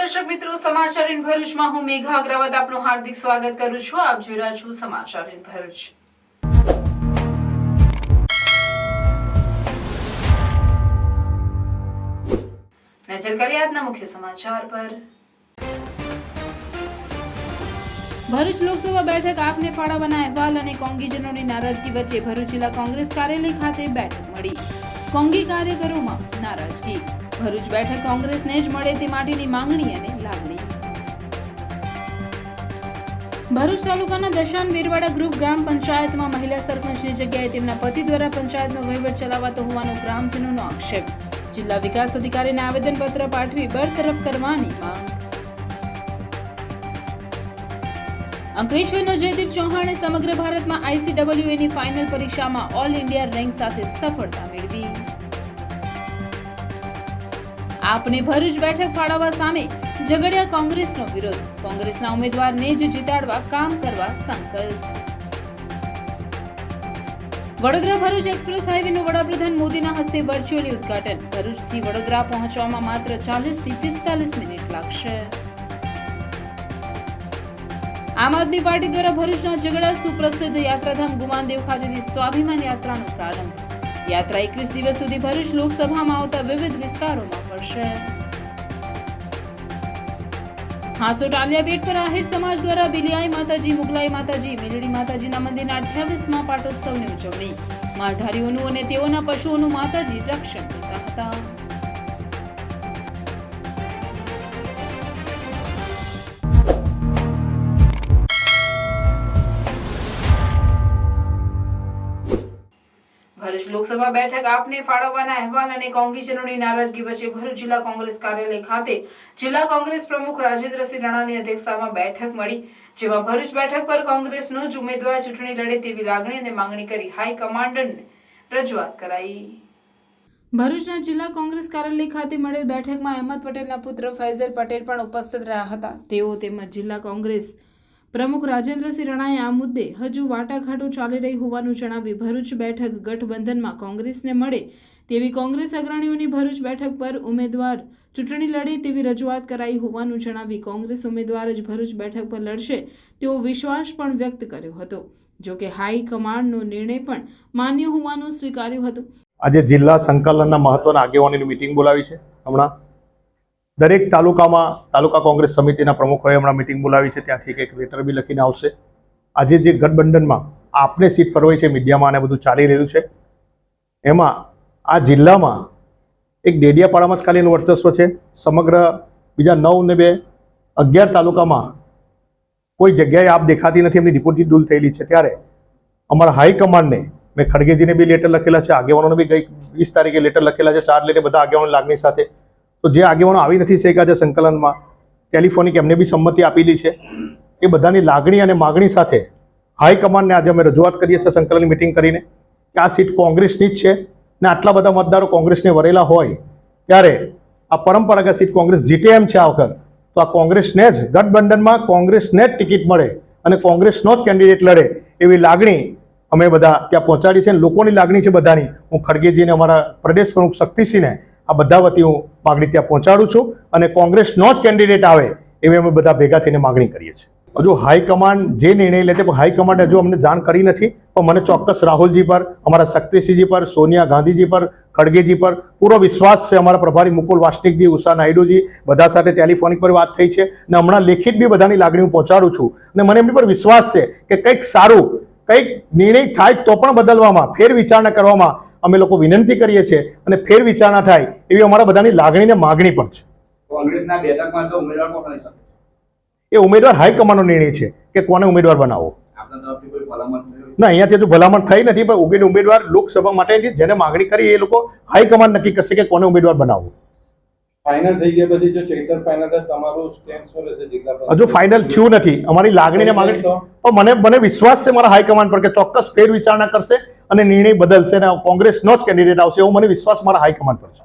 દર્શક મિત્રો, સમાચાર ઇન ભરૂચમાં હું મેઘા અગ્રવાલ આપનું હાર્દિક સ્વાગત કરું છું. આપ જોઈ રહ્યા છો સમાચાર ઇન ભરૂચ. નજર કરીએ આજના મુખ્ય સમાચાર પર. ભરૂચ લોકસભા બેઠક આપને ફાળવવાના અહેવાલ અને કોંગીજનોની નારાજગી વચ્ચે ભરૂચ જિલ્લા કોંગ્રેસ કાર્યાલય ખાતે બેઠક મળી. કોંગી કાર્યકરોમાં નારાજગી. ભરૂચ બેઠક કોંગ્રેસને જ મળે તે માટેની માંગણી અને લાગણી. ભરૂચ તાલુકાના દશાન વેરવાડા ગ્રુપ ગ્રામ પંચાયતમાં મહિલા સરપંચની જગ્યાએ તેમના પતિ દ્વારા પંચાયતનો વહીવટ ચલાવાતો હોવાનો ગ્રામજનોનો આક્ષેપ. જિલ્લા વિકાસ અધિકારીને આવેદનપત્ર પાઠવી બરતરફ કરવાની માંગ. અંકલેશ્વરનો જયદીપ ચૌહાણે સમગ્ર ભારતમાં ICWAની ફાઇનલ પરીક્ષામાં ઓલ ઇન્ડિયા રેન્ક સાથે સફળતા મેળવી. આપને ભરૂચ બેઠક ફાળવવા સામે ઝઘડિયા કોંગ્રેસનો વિરોધ. કોંગ્રેસના ઉમેદવારને જ જીતાડવા કામ કરવા સંકલ્પ. વડોદરા ભરૂચ એક્સપ્રેસ હાઈવેનું વડાપ્રધાન મોદીના હસ્તે વર્ચ્યુઅલી ઉદ્ઘાટન. ભરૂચથી વડોદરા પહોંચવામાં માત્ર 40 થી 45 મિનિટ લાગશે. આમ આદમી પાર્ટી દ્વારા ભરૂચના ઝઘડા સુપ્રસિદ્ધ યાત્રાધામ ગુમાનદેવ ખાતેથી સ્વાભિમાન યાત્રાનો પ્રારંભ. યાત્રા 21 દિવસ સુધી ભરૂચ લોકસભામાં આવતા વિવિધ વિસ્તારોમાં ફરશે. હાંસોટ આલિયા બેટ પર આહિર સમાજ દ્વારા બિલિયાઈ માતાજી, મુગલાઈ માતાજી, મેલડી માતાજીના મંદિરના 28મા પાટોત્સવની ઉજવણી. માલધારીઓનું અને તેઓના પશુઓનું માતાજી રક્ષણ કરતા હતા. ભરૂચ લોકસભા બેઠક આપને ફાળવવાના અહેવાલ અને કોંગીજનોની નારાજગી વચ્ચે ભરૂચ જિલ્લા કોંગ્રેસ કાર્યાલય ખાતે જિલ્લા કોંગ્રેસ પ્રમુખ રાજેન્દ્રસિંહ રાણાની અધ્યક્ષતામાં બેઠક મળી, જેમાં ભરૂચ બેઠક પર કોંગ્રેસનો જ ઉમેદવાર ચૂંટણી લડે તેવી લાગણી અને માંગણી કરી હાઈકમાન્ડને રજૂઆત કરાઈ. ભરૂચના જિલ્લા કોંગ્રેસ કાર્યાલય ખાતે મળેલ બેઠકમાં અહેમદ પટેલના પુત્ર ફૈઝલ પટેલ પણ ઉપસ્થિત રહ્યા હતા. તેઓ તેમજ જિલ્લા કોંગ્રેસ પ્રમુખ રાજેન્દ્રસિંહ રાણાએ આ મુદ્દે હજુ વાટાઘાટો ચાલી રહી હોવાનું જણાવી ભરૂચ બેઠક ગઠબંધનમાં કોંગ્રેસને મળે તેવી કોંગ્રેસ અગ્રણીઓની ભરૂચ બેઠક પર ઉમેદવાર ચૂંટણી લડે તેવી રજૂઆત કરાઈ હોવાનું જણાવી કોંગ્રેસ ઉમેદવાર જ ભરૂચ બેઠક પર લડશે તેવો વિશ્વાસ પણ વ્યક્ત કર્યો હતો. જો કે હાઈકમાન્ડનો નિર્ણય પણ માન્ય હોવાનું સ્વીકાર્યું હતું. આજે જિલ્લા સંકલનના મહત્વના આગેવાનોની મિટિંગ બોલાવી છે. હમણાં દરેક તાલુકામાં તાલુકા કોંગ્રેસ સમિતિના પ્રમુખોએ હમણાં મિટિંગ બોલાવી છે. ત્યાંથી એક લેટર બી લખીને આવશે. આજે જે ગઠબંધનમાં આપને સીટ ફરવાઈ છે, મીડિયામાં આને બધું ચાલી રહ્યું છે, એમાં આ જિલ્લામાં એક ડેડિયાપાડામાં જ ખાલી એનું વર્ચસ્વ છે. સમગ્ર બીજા 9 ને 2 11 તાલુકામાં કોઈ જગ્યાએ આપ દેખાતી નથી. એમની ડિપોઝિટ ડૂલ થયેલી છે. ત્યારે અમારા હાઈકમાન્ડને મેં ખડગેજીને બી લેટર લખેલા છે, આગેવાનોને બી ગઈ 20 તારીખે લેટર લખેલા છે, 4 લઈને બધા આગેવાનો લાગણી સાથે. તો જે આગેવાનો આવી નથી શક્યા છે સંકલનમાં, ટેલિફોનિક એમને બી સંમતિ આપેલી છે. એ બધાની લાગણી અને માગણી સાથે હાઈકમાન્ડને આજે અમે રજૂઆત કરીએ છીએ સંકલનની મિટિંગ કરીને કે આ સીટ કોંગ્રેસની જ છે ને આટલા બધા મતદારો કોંગ્રેસને વરેલા હોય ત્યારે આ પરંપરાગત સીટ કોંગ્રેસ જીતે એમ છે આ વખત, તો આ કોંગ્રેસને જ ગઠબંધનમાં કોંગ્રેસને જ ટિકિટ મળે અને કોંગ્રેસનો જ કેન્ડિડેટ લડે એવી લાગણી અમે બધા ત્યાં પહોંચાડી છે. લોકોની લાગણી છે બધાની. હું ખડગેજીને અમારા પ્રદેશ પ્રમુખ શક્તિસિંહને આ બધા વતી હું માગણી ત્યાં પહોંચાડું છું અને કોંગ્રેસનો જ કેન્ડિડેટ આવે એવી અમે બધા ભેગા થઈને માગણી કરીએ છીએ. હજુ હાઈકમાન્ડ જે નિર્ણય લે તે હાઈકમાન્ડે હજુ અમને જાણ કરી નથી, પણ મને ચોક્કસ રાહુલજી પર, અમારા શક્તિસિંહજી પર, સોનિયા ગાંધીજી પર, ખડગેજી પર પૂરો વિશ્વાસ છે. અમારા પ્રભારી મુકુલ વાસનિકજી, ઉષા નાયડુજી બધા સાથે ટેલિફોનિક પર વાત થઈ છે અને હમણાં લેખિત બી બધાની લાગણી હું પહોંચાડું છું અને મને એમની પર વિશ્વાસ છે કે કંઈક સારું, કંઈક નિર્ણય થાય તો પણ બદલવામાં, ફેર વિચારણા કરવામાં અમે લોકો વિનંતી કરીએ છીએ અને ફેર વિચારણા થાય એવી અમારા બધાની લાગણી ને માગણી પણ છે. કોંગ્રેસના બેઠકમાં તો ઉમેદવાર કોણ હોઈ શકે? એ ઉમેદવાર હાઈકમાન્ડનો નિર્ણય છે કે કોને ઉમેદવાર બનાવવો. આપના તરફથી કોઈ ભલામણ થયું? ના, અહીંયાથી હજુ ભલામણ થઈ નથી, પણ ઉમેદવાર લોકસભા માટે જેને માગણી કરી એ લોકો હાઈકમાન્ડ નક્કી કરશે કે કોને ઉમેદવાર બનાવવું. ફાઇનલ થઈ ગયા પછી જો ચેતર ફાઇનલ તમારું સ્ટેન્ડ શું રહેશે જિલ્લા પર? હજુ ફાઇનલ થયું નથી. અમારી લાગણી ને માગણી પણ મને વિશ્વાસ છે મારા હાઈકમાન્ડ પર કે ચોક્કસ ફેર વિચારણા કરશે અને નિર્ણય બદલશે અને કોંગ્રેસનો જ કેન્ડિડેટ આવશે એવો મને વિશ્વાસ મારા હાઈકમાન્ડ પર છે.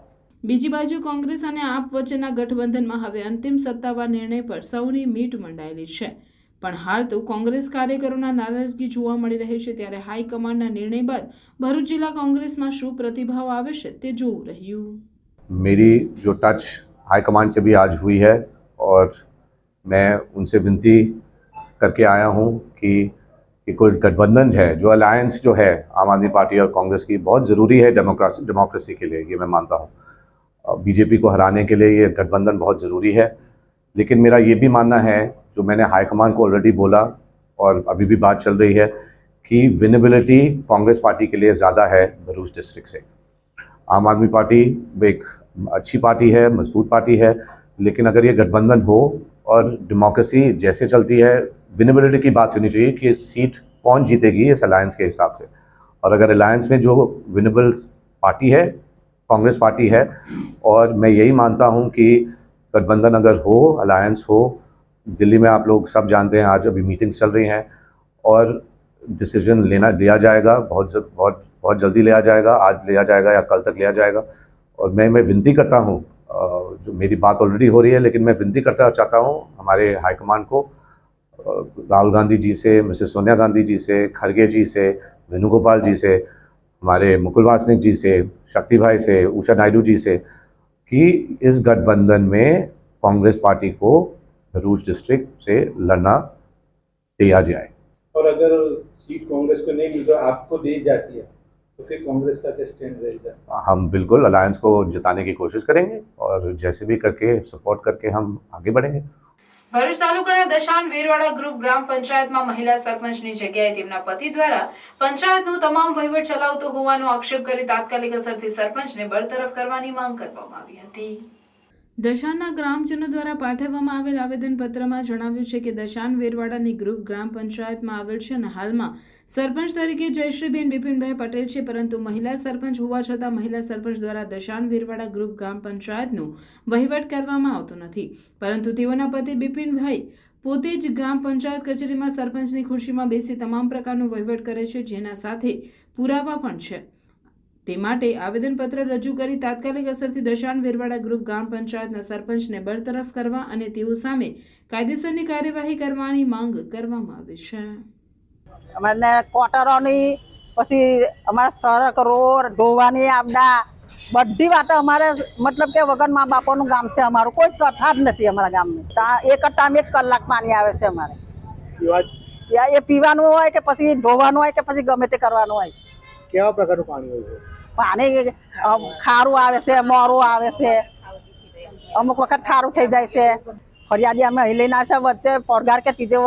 બીજી બાજુ કોંગ્રેસ અને આપ વચ્ચેના ગઠબંધનમાં હવે અંતિમ સત્તાવાર નિર્ણય પર સૌની મીટ મંડાયેલી છે, પણ હાલ તો કોંગ્રેસ કાર્યકરોના નારાજગી જોવા મળી રહી છે. ત્યારે હાઈકમાન્ડના નિર્ણય બાદ ભરૂચ જિલ્લા કોંગ્रेसમાં શું પ્રતિભાવ આવે છે તે જોવું રહ્યું. मेरी जो टच हाईकमान से भी आज हुई है और मैं उनसे विनती करके आया हूँ कि कुछ गठबंधन है, जो अलायंस जो है आम आदमी पार्टी और कांग्रेस की, बहुत ज़रूरी है डेमोक्रेसी के लिए, ये मैं मानता हूँ। बीजेपी को हराने के लिए ये गठबंधन बहुत ज़रूरी है। लेकिन मेरा ये भी मानना है, जो मैंने हाईकमान को ऑलरेडी बोला और अभी भी बात चल रही है, कि विनेबिलिटी कांग्रेस पार्टी के लिए ज़्यादा है भरूच डिस्ट्रिक्ट से। आम आदमी पार्टी एक अच्छी पार्टी है, मजबूत पार्टी है, लेकिन अगर ये गठबंधन हो और डेमोक्रेसी जैसे चलती है, विनेबिलिटी की बात होनी चाहिए कि सीट कौन जीतेगी इस अलायंस के हिसाब से। और अगर अलायंस में जो विनेबल पार्टी है कांग्रेस पार्टी है, और मैं यही मानता हूँ कि गठबंधन अगर हो, अलायंस हो, दिल्ली में आप लोग सब जानते हैं, आज अभी मीटिंग्स चल रही हैं और डिसीजन लिया जाएगा, बहुत जल्दी लिया जाएगा, आज लिया जाएगा या कल तक लिया जाएगा। और मैं विनती करता हूँ, जो मेरी बात ऑलरेडी हो रही है, लेकिन मैं विनती करता चाहता हूँ हमारे हाईकमान को, राहुल गांधी जी से, मिसेस सोनिया गांधी जी से, खड़गे जी से, वेणुगोपाल जी से, हमारे मुकुल वासनिक जी से, शक्ति भाई से, उषा नायडू जी से, कि इस गठबंधन में कांग्रेस पार्टी को भरूच डिस्ट्रिक्ट से लड़ना दिया जाए। और अगर सीट कांग्रेस को नहीं मिल तो आपको दी जाती है तो फिर कांग्रेस का क्या स्टैंड रहेगा? हम बिल्कुल अलायंस को जिताने की कोशिश करेंगे और जैसे भी करके सपोर्ट करके हम आगे बढ़ेंगे। ભરૂચ તાલુકાના દશાન વેરવાડા ગ્રુપ ગ્રામ પંચાયતમાં મહિલા સરપંચની જગ્યાએ તેમના પતિ દ્વારા પંચાયતનો તમામ વહીવટ ચલાવતો હોવાનો આક્ષેપ કરી તાત્કાલિક અસરથી સરપંચને બરતરફ કરવાની માંગ કરવામાં આવી હતી। દશાનના ગ્રામજનો દ્વારા પાઠવવામાં આવેલ આવેદનપત્રમાં જણાવ્યું છે કે દશાન વેરવાડાની ગ્રુપ ગ્રામ પંચાયતમાં આવેલ છે અને હાલમાં સરપંચ તરીકે જયશ્રીબેન બિપિનભાઈ પટેલ છે, પરંતુ મહિલા સરપંચ હોવા છતાં મહિલા સરપંચ દ્વારા દશાન વેરવાડા ગ્રુપ ગ્રામ પંચાયતનો વહીવટ કરવામાં આવતો નથી, પરંતુ તેઓના પતિ બિપિનભાઈ પોતે જ ગ્રામ પંચાયત કચેરીમાં સરપંચની ખુરશીમાં બેસી તમામ પ્રકારનો વહીવટ કરે છે, જેના સાથે પુરાવા પણ છે। તે માટે આવેદનપત્ર રજૂ કરી તાત્કાલિક અસરથી દશાન વેરવાડા ગ્રુપ ગ્રામ પંચાયતના સરપંચને બરતરફ કરવા અને તેઓ સામે કાયદેસરની કાર્યવાહી કરવાની માંગ કરવામાં આવી છે। અમારે કોટરોની પછી અમારા સડક રોડ ધોવાની આપડા બધી વાત અમારે મતલબ કે વગર મા બાપોનું ગામ છે, અમારું કોઈ તથા જ નથી અમારા ગામમાં। એક ટાઈમ 1 કલાક પાણી આવે છે અમારે, એ પીવાનું હોય કે પછી ધોવાનું હોય કે પછી ગમે તે કરવાનું હોય। કેવા પ્રકારનું પાણી હોય છે? પાણી ખારું આવે છે, મોરું આવે છે, અમુક વખત ખારું થઈ જાય છે। ફરિયાદી અમે અહીં લઈને આવે છે વચ્ચે પગાર કે ત્રીજો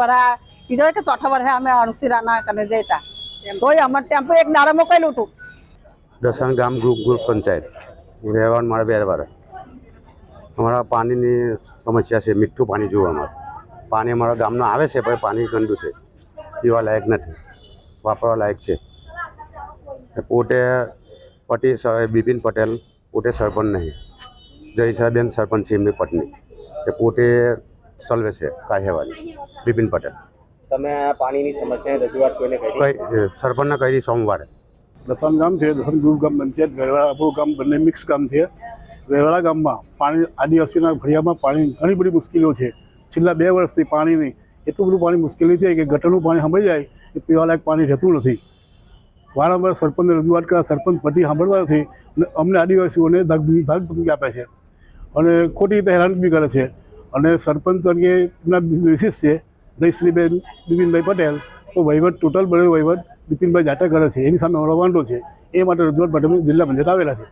કે ચોથા વર્ષે અમે અણુસીરાના કરીને જતા કોઈ અમારે ટેમ્પો એક દાડો મોકલેલું હતું। દશાન ગામ ગ્રુપ પંચાયત રહેવાનું મારા વેરવાડા। અમારા પાણીની સમસ્યા છે, મીઠું પાણી જોવું અમારે। પાણી અમારા ગામમાં આવે છે પણ પાણી ગંદુ છે, પીવા લાયક નથી, વાપરવા લાયક છે। પોતે પતિ બિપિન પટેલ પોતે સરપંચ નહીં, જયસાબેન સરપંચ છે એમની પત્ની, એ પોતે ચલાવે છે કાર્યવાહી બિપિન પટેલ। તમે આ પાણીની સમસ્યાની રજૂઆત કોઈને કરી? સરપંચને કરી સોમવારે। દશાન ગામ છે, દશાન ગ્રુપ ગામ પંચાયત, વેરવાડા આપણું ગામ બંને મિક્સ ગામ છે। વેરવાડા ગામમાં પાણી આદિવાસીના ફળિયામાં પાણી ઘણી બધી મુશ્કેલીઓ છે। છેલ્લા 2 વર્ષથી પાણીની એટલું બધું પાણી મુશ્કેલી છે કે ગટરનું પાણી સાંભળી જાય એ પીવાલાયક પાણી રહેતું નથી। વારંવાર સરપંચને રજૂઆત કરવા, સરપંચ પટ્ટી સાંભળવા નથી અને અમને આદિવાસીઓને ધમકી આપે છે અને ખોટી રીતે હેરાનગી કરે છે। અને સરપંચ તરીકે એમના વિશેષ છે જયશ્રીબેન બિપિનભાઈ પટેલ, તો વહીવટ ટોટલ બધો વહીવટ બિપિનભાઈ જાતે કરે છે, એની સામે અમારો વાંધો છે। એ માટે રજૂઆત માટે જિલ્લા પંચાયત આવેલા છે।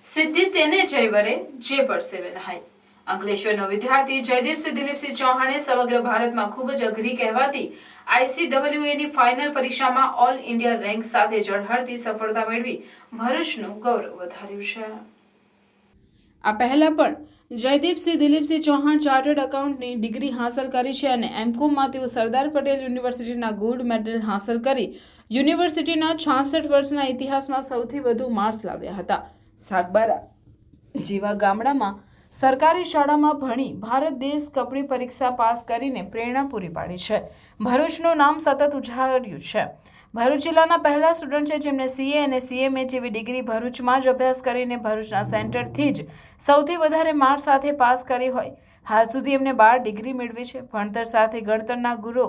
સિદ્ધિ તેને જય વરે જે પરસેવે નહાય। અંકલેશ્વરનો વિદ્યાર્થી જયદીપસિંહ દિલીપસિંહ ચૌહાણે સમગ્ર ભારતમાં ખૂબ જ અઘરી કહેવાતી ICWAની ફાઇનલ પરીક્ષામાં ઓલ ઇન્ડિયા રેન્ક સાથે ઝળહળતી સફળતા મેળવી ભરૂચનું ગૌરવ વધાર્યું છે। આ પહેલા પણ જયદીપસિંહ દિલીપસિંહ ચૌહાણ ચાર્ટર્ડ એકાઉન્ટની ડિગ્રી હાંસલ કરી છે અને એમકોમમાં તેઓ સરદાર પટેલ યુનિવર્સિટીના ગોલ્ડ મેડલ હાંસલ કરી યુનિવર્સિટીના 66 વર્ષના ઇતિહાસમાં સૌથી વધુ માર્ક્સ લાવ્યા હતા। સાગબારા જેવા ગામડામાં સરકારી શાળામાં ભણી ભારત દેશ કપડી પરીક્ષા પાસ કરીને પ્રેરણા પૂરી પાડી છે। ભરૂચનું નામ સતત ઉજાળ્યું છે। ભરૂચ જિલ્લાના પહેલા સ્ટુડન્ટ છે જેમને CA અને CMA જેવી ડિગ્રી ભરૂચમાં જ અભ્યાસ કરીને ભરૂચના સેન્ટરથી જ સૌથી વધારે માર્ક્સ સાથે પાસ કરી હોય। હાલ સુધી એમને 12 ડિગ્રી મેળવી છે। ભણતર સાથે ગણતરના ગુરુ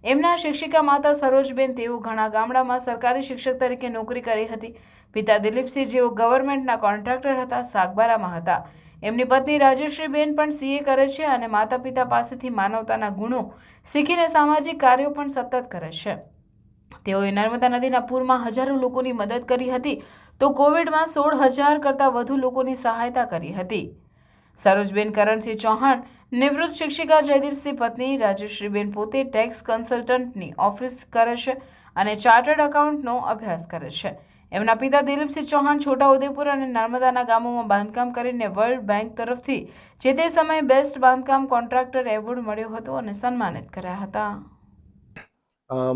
એમના શિક્ષિકા માતા સરોજબેન, તેઓ ઘણા ગામડામાં સરકારી શિક્ષક તરીકે નોકરી કરી હતી। પિતા દિલીપસિંહ જેઓ ગવર્મેન્ટના કોન્ટ્રાક્ટર હતા, સાગબારામાં હતા। એમની પત્ની રાજેશ્રીબેન પણ સીએ કરે છે અને માતા પિતા પાસેથી માનવતાના ગુણો શીખીને સામાજિક કાર્યો પણ સતત કરે છે. તેઓએ નર્મદા નદીના પૂરમાં હજારો લોકોની મદદ કરી હતી તો કોવિડમાં 16,000 કરતાં વધુ લોકોની સહાયતા કરી હતી. સરોજબેન કરણસિંહ ચૌહાણ નિવૃત્ત શિક્ષિકા જયદીપસિંહ પત્ની રાજેશ્રીબેન પોતે ટેક્સ કન્સલ્ટન્ટની ઓફિસ કરે છે અને ચાર્ટર્ડ એકાઉન્ટનો અભ્યાસ કરે છે. એમના પિતા દિલીપસિંહ ચૌહાણ છોટાઉદેપુર અને નર્મદાના ગામોમાં બાંધકામ કરીને વર્લ્ડ બેંક તરફથી જે તે સમયે બેસ્ટ બાંધકામ કોન્ટ્રાક્ટર એવોર્ડ મળ્યો હતો અને સન્માનિત કર્યા હતા.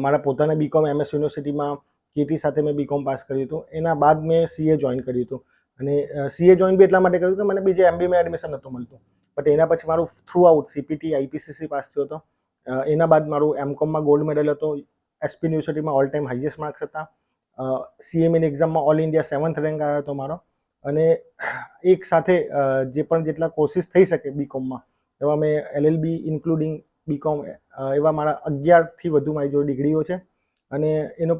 મારા પોતાના બીકોમ MS યુનિવર્સિટીમાં KT સાથે મેં બીકોમ પાસ કર્યું હતું. એના બાદ મેં CA જોઈન કર્યું હતું અને CA જોઈન બી એટલા માટે કર્યું કે મને બીજે MBમાં એડમિશન નહોતું મળતું. બટ એના પછી મારું through out CPT IPCC pass થયો હતો. એના બાદ મારું MCOMમાં ગોલ્ડ મેડલ હતો. SP યુનિવર્સિટીમાં ઓલ ટાઈમ હાઈએસ્ટ માર્ક્સ હતા. CMAની એક્ઝામમાં ઓલ ઇન્ડિયા 7th રેન્ક આવ્યો હતો મારો. અને એક સાથે જે પણ જેટલા કોર્સિસ થઈ શકે બીકોમમાં એવા મેં LLB ઇન્ક્લુડિંગ બીકોમ એવા મારા 11થી વધુ મારી જોડે ડિગ્રીઓ છે. અને એનો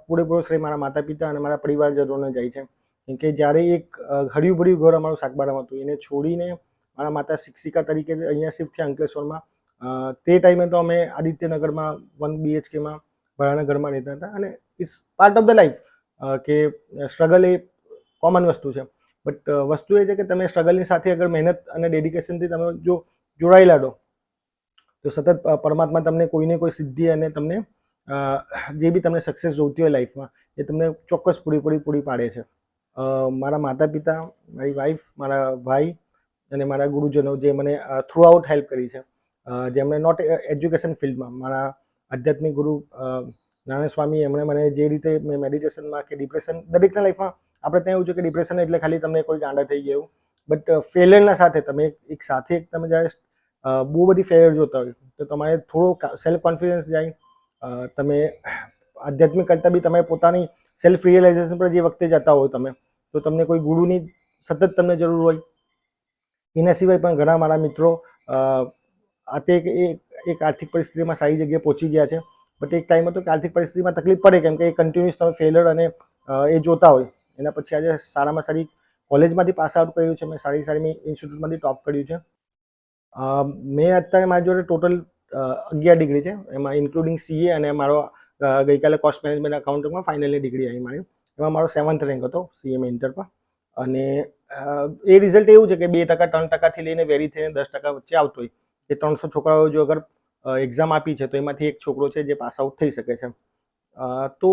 પૂરેપૂરો શ્રેય મારા માતા પિતા અને મારા પરિવારજનોને જાય છે. કેમ કે જ્યારે એક હળિયું ભર્યું ઘર અમારું સાગબારામાં હતું એને છોડીને મારા માતા શિક્ષિકા તરીકે અહીંયા શિફ્ટ થયા અંકલેશ્વરમાં. તે ટાઈમે તો અમે આદિત્યનગરમાં 1 BHKમાં ભાડાના ઘરમાં રહેતા હતા અને it's part of the life કે સ્ટ્રગલ એ કોમન વસ્તુ છે. બટ વસ્તુ એ છે કે તમે સ્ટ્રગલની સાથે અગર મહેનત અને ડેડિકેશનથી તમે જો જોડાયેલા રહો તો સતત પરમાત્મા તમને કોઈને કોઈ સિદ્ધિ અને તમને જે બી તમને સક્સેસ જોઈતી હોય લાઈફમાં એ તમને ચોક્કસ પૂરી પાડે છે. મારા માતા પિતા, મારી વાઈફ, મારા ભાઈ અને મારા ગુરુજનો જે મને થ્રુ આઉટ હેલ્પ કરી છે, જેમણે નોટ એજ્યુકેશન ફિલ્ડમાં મારા આધ્યાત્મિક ગુરુ નારાયણ સ્વામી એમણે મને જે રીતે મેં મેડિટેશનમાં કે ડિપ્રેશન દરેકના લાઈફમાં આપણે ત્યાં એવું છે કે ડિપ્રેશન એટલે ખાલી તમને કોઈ ગાંડા થઈ ગયું. બટ ફેલિયરના સાથે તમે એક સાથે તમે જ્યારે બહુ બધી ફેલિયર જોતા હોય તો તમારે થોડો સેલ્ફ કોન્ફિડન્સ જાય. તમે આધ્યાત્મિક કરતાં બી તમે પોતાની સેલ્ફ રિયલાઇઝેશન પર જે વખતે જતા હોય તમે તો તમને કોઈ ગુરુની સતત તમને જરૂર હોય. એના સિવાય પણ ઘણા મારા મિત્રો એક આર્થિક પરિસ્થિતિમાં સારી જગ્યાએ પહોંચી ગયા છે. બટ એક ટાઈમ હતો કે આર્થિક પરિસ્થિતિમાં તકલીફ પડે કેમ કે એ કન્ટિન્યુઅસ તમે ફેલિયર અને એ જોતા હોય. એના પછી આજે સારામાં સારી કોલેજમાંથી પાસ આઉટ કર્યું છે. મેં સારી મેં ઇન્સ્ટિટ્યૂટમાંથી ટોપ કર્યું છે. મેં અત્યારે મારી જોડે ટોટલ 11 ડિગ્રી છે, એમાં ઇન્ક્લુડિંગ CA અને મારો ગઈકાલે કોસ્ટ મેનેજમેન્ટ એકાઉન્ટિંગમાં ફાઇનલની ડિગ્રી આવી મારી. એમાં મારો 7th રેન્ક હતો CMA ઇન્ટર પર. અને એ રિઝલ્ટ એવું છે કે 2%, 3%થી લઈને વેરી થઈને 10% વચ્ચે આવતો હોય. એ 300 છોકરાઓ જો અગર એક્ઝામ આપી છે તો એમાંથી એક છોકરો છે જે પાસ આઉટ થઈ શકે છે. તો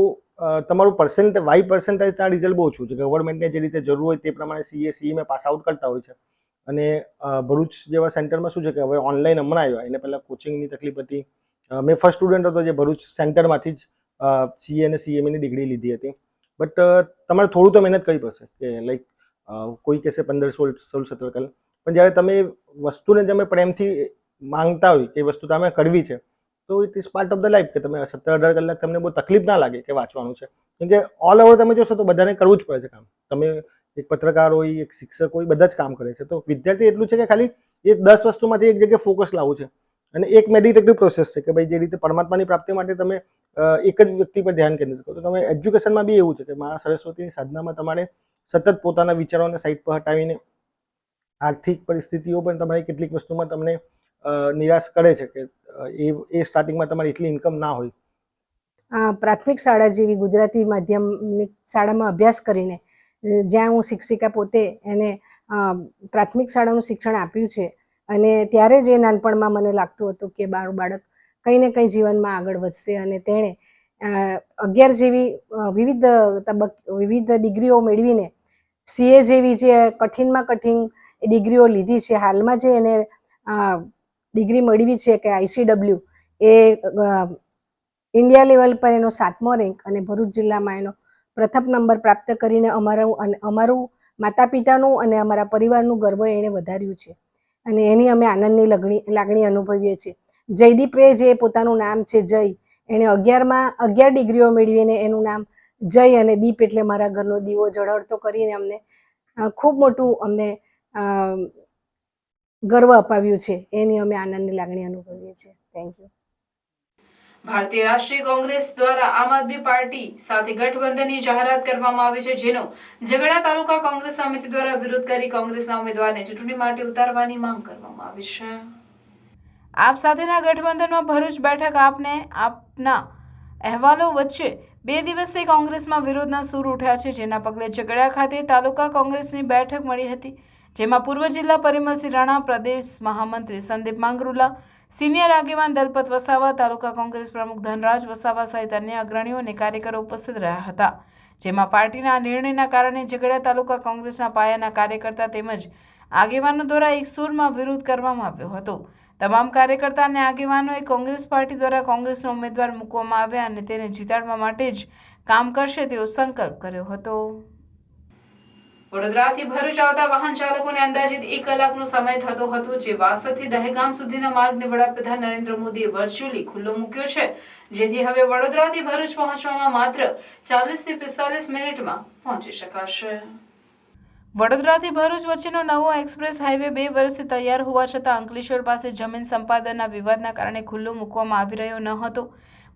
તમારું વાય પર્સન્ટેજ ત્યાં રિઝલ્ટ બહુ ઓછું છે. ગવર્મેન્ટને જે રીતે જરૂર હોય તે પ્રમાણે CA પાસ આઉટ કરતા હોય છે. અને ભરૂચ જેવા સેન્ટરમાં શું છે કે હવે ઓનલાઈન હમણાં આવ્યા, એને પહેલાં કોચિંગની તકલીફ હતી. મેં ફર્સ્ટ સ્ટુડન્ટ હતો જે ભરૂચ સેન્ટરમાંથી જ CA અને CMAની ડિગ્રી લીધી હતી. બટ તમારે થોડું તો મહેનત કરવી પડશે કે લાઈક કોઈ કહેશે 15, 16, 17 કલાક. પણ જ્યારે તમે વસ્તુને તમે પ્રેમથી માંગતા હોય કે વસ્તુ તમે કરવી છે તો it is part of the life કે તમે 17-18 કલાક તમને બહુ તકલીફ ના લાગે કે વાંચવાનું છે. કેમ કે ઓલ ઓવર તમે જોશો તો બધાને કરવું જ પડે છે કામ. તમે એક પત્રકાર હોય, એક શિક્ષક હોય, બધા જ કામ કરે છે. તો વિદ્યાર્થી એટલું છે કે ખાલી એ 10 વસ્તુમાંથી એક જગ્યાએ ફોકસ લાવવું છે. અને એક મેડિટેટિવ પ્રોસેસ છે કે ભાઈ જે રીતે પરમાત્માની પ્રાપ્તિ માટે તમે એક જ વ્યક્તિ પર ધ્યાન કેન્દ્રિત કરો. તો તમે એજ્યુકેશનમાં બી એવું છે કે મા સરસ્વતીની સાધનામાં તમારે સતત પોતાના વિચારોને સાઈડ પર હટાવીને આર્થિક પરિસ્થિતિઓ પણ તમારી કેટલીક વસ્તુમાં તમને નિરાશ કરે છે કે એ સ્ટાર્ટિંગમાં તમારી એટલી ઇન્કમ ના હોય. પ્રાથમિક શાળા જેવી ગુજરાતી માધ્યમની શાળામાં અભ્યાસ કરીને જ્યાં હું શિક્ષિકા પોતે એને પ્રાથમિક શાળાનું શિક્ષણ આપ્યું છે. અને ત્યારે જ એ નાનપણમાં મને લાગતું હતું કે મારું બાળક કંઈ ને કંઈ જીવનમાં આગળ વધશે. અને તેણે 11 જેવી વિવિધ ડિગ્રીઓ મેળવીને CA જેવી જે કઠિનમાં કઠિન ડિગ્રીઓ લીધી છે. હાલમાં જે એને ડિગ્રી મેળવી છે કે ICW એ ઇન્ડિયા લેવલ પર એનો 7મો રેન્ક અને ભરૂચ જિલ્લામાં એનો પ્રથમ નંબર પ્રાપ્ત કરીને અમારું માતા પિતાનું અને અમારા પરિવારનું ગર્વ એણે વધાર્યું છે. અને એની અમે આનંદની લાગણી અનુભવીએ છીએ. જયદીપે જે પોતાનું નામ છે જય, એણે 11 ડિગ્રીઓ મેળવીને એનું નામ જય અને દીપ એટલે મારા ઘરનો દીવો ઝળહળતો કરીને અમને ખૂબ મોટું અમને ગર્વ અપાવ્યું છે. એની અમે આનંદની લાગણી અનુભવીએ છીએ. Thank you. ભારતીય રાષ્ટ્રીય કોંગ્રેસ દ્વારા આમ આદમી પાર્ટી સાથે ગઠબંધનની જાહેરાત કરવામાં આવી છે, જેનો ઝઘડા તાલુકા કોંગ્રેસ સમિતિ દ્વારા વિરોધ કરી કોંગ્રેસના ઉમેદવારને ચૂંટણી માટે ઉતારવાની માંગ કરવામાં આવી છે. આપ સાથેના ગઠબંધનમાં ભરૂચ બેઠક આપના અહેવાલો વચ્ચે 2 દિવસથી કોંગ્રેસમાં વિરોધના સૂર ઉઠ્યા છે, જેના પગલે ઝઘડા ખાતે તાલુકા કોંગ્રેસની બેઠક મળી હતી, જેમાં પૂર્વ જિલ્લા પરિમલસિંહ રાણા, પ્રદેશ મહામંત્રી સંદીપ માંગરુલા, સિનિયર આગેવાન દલપત વસાવા, તાલુકા કોંગ્રેસ પ્રમુખ ધનરાજ વસાવા સહિત અન્ય અગ્રણીઓ અને કાર્યકરો ઉપસ્થિત રહ્યા હતા, જેમાં પાર્ટીના નિર્ણયના કારણે ઝઘડા તાલુકા કોંગ્રેસના પાયાના કાર્યકર્તા તેમજ આગેવાનો દ્વારા એક સૂરમાં વિરોધ કરવામાં આવ્યો હતો. તમામ કાર્યકર્તા અને આગેવાનોએ કોંગ્રેસ પાર્ટી દ્વારા કોંગ્રેસનો ઉમેદવાર મૂકવામાં આવ્યા અને તેને જીતાડવા માટે જ કામ કરશે તેવો સંકલ્પ કર્યો હતો. વડોદરાથી ભરૂચ આવતા વાહન ચાલકોને અંદાજિત 1 કલાકનો સમય થતો હતો, જે વાસદથી દહેગામ સુધીના માર્ગને વડાપ્રધાન નરેન્દ્ર મોદીએ વર્ચ્યુઅલી ખુલ્લો મૂક્યો છે, જેથી હવે વડોદરાથી ભરૂચ પહોંચવામાં માત્ર 40 થી 45 મિનિટમાં પહોંચી શકાશે. વડોદરાથી ભરૂચ વચ્ચેનો નવો એક્સપ્રેસ હાઈવે 2 વર્ષથી તૈયાર હોવા છતાં અંકલેશ્વર પાસે જમીન સંપાદનના વિવાદના કારણે ખુલ્લો મૂકવામાં આવી રહ્યો ન હતો.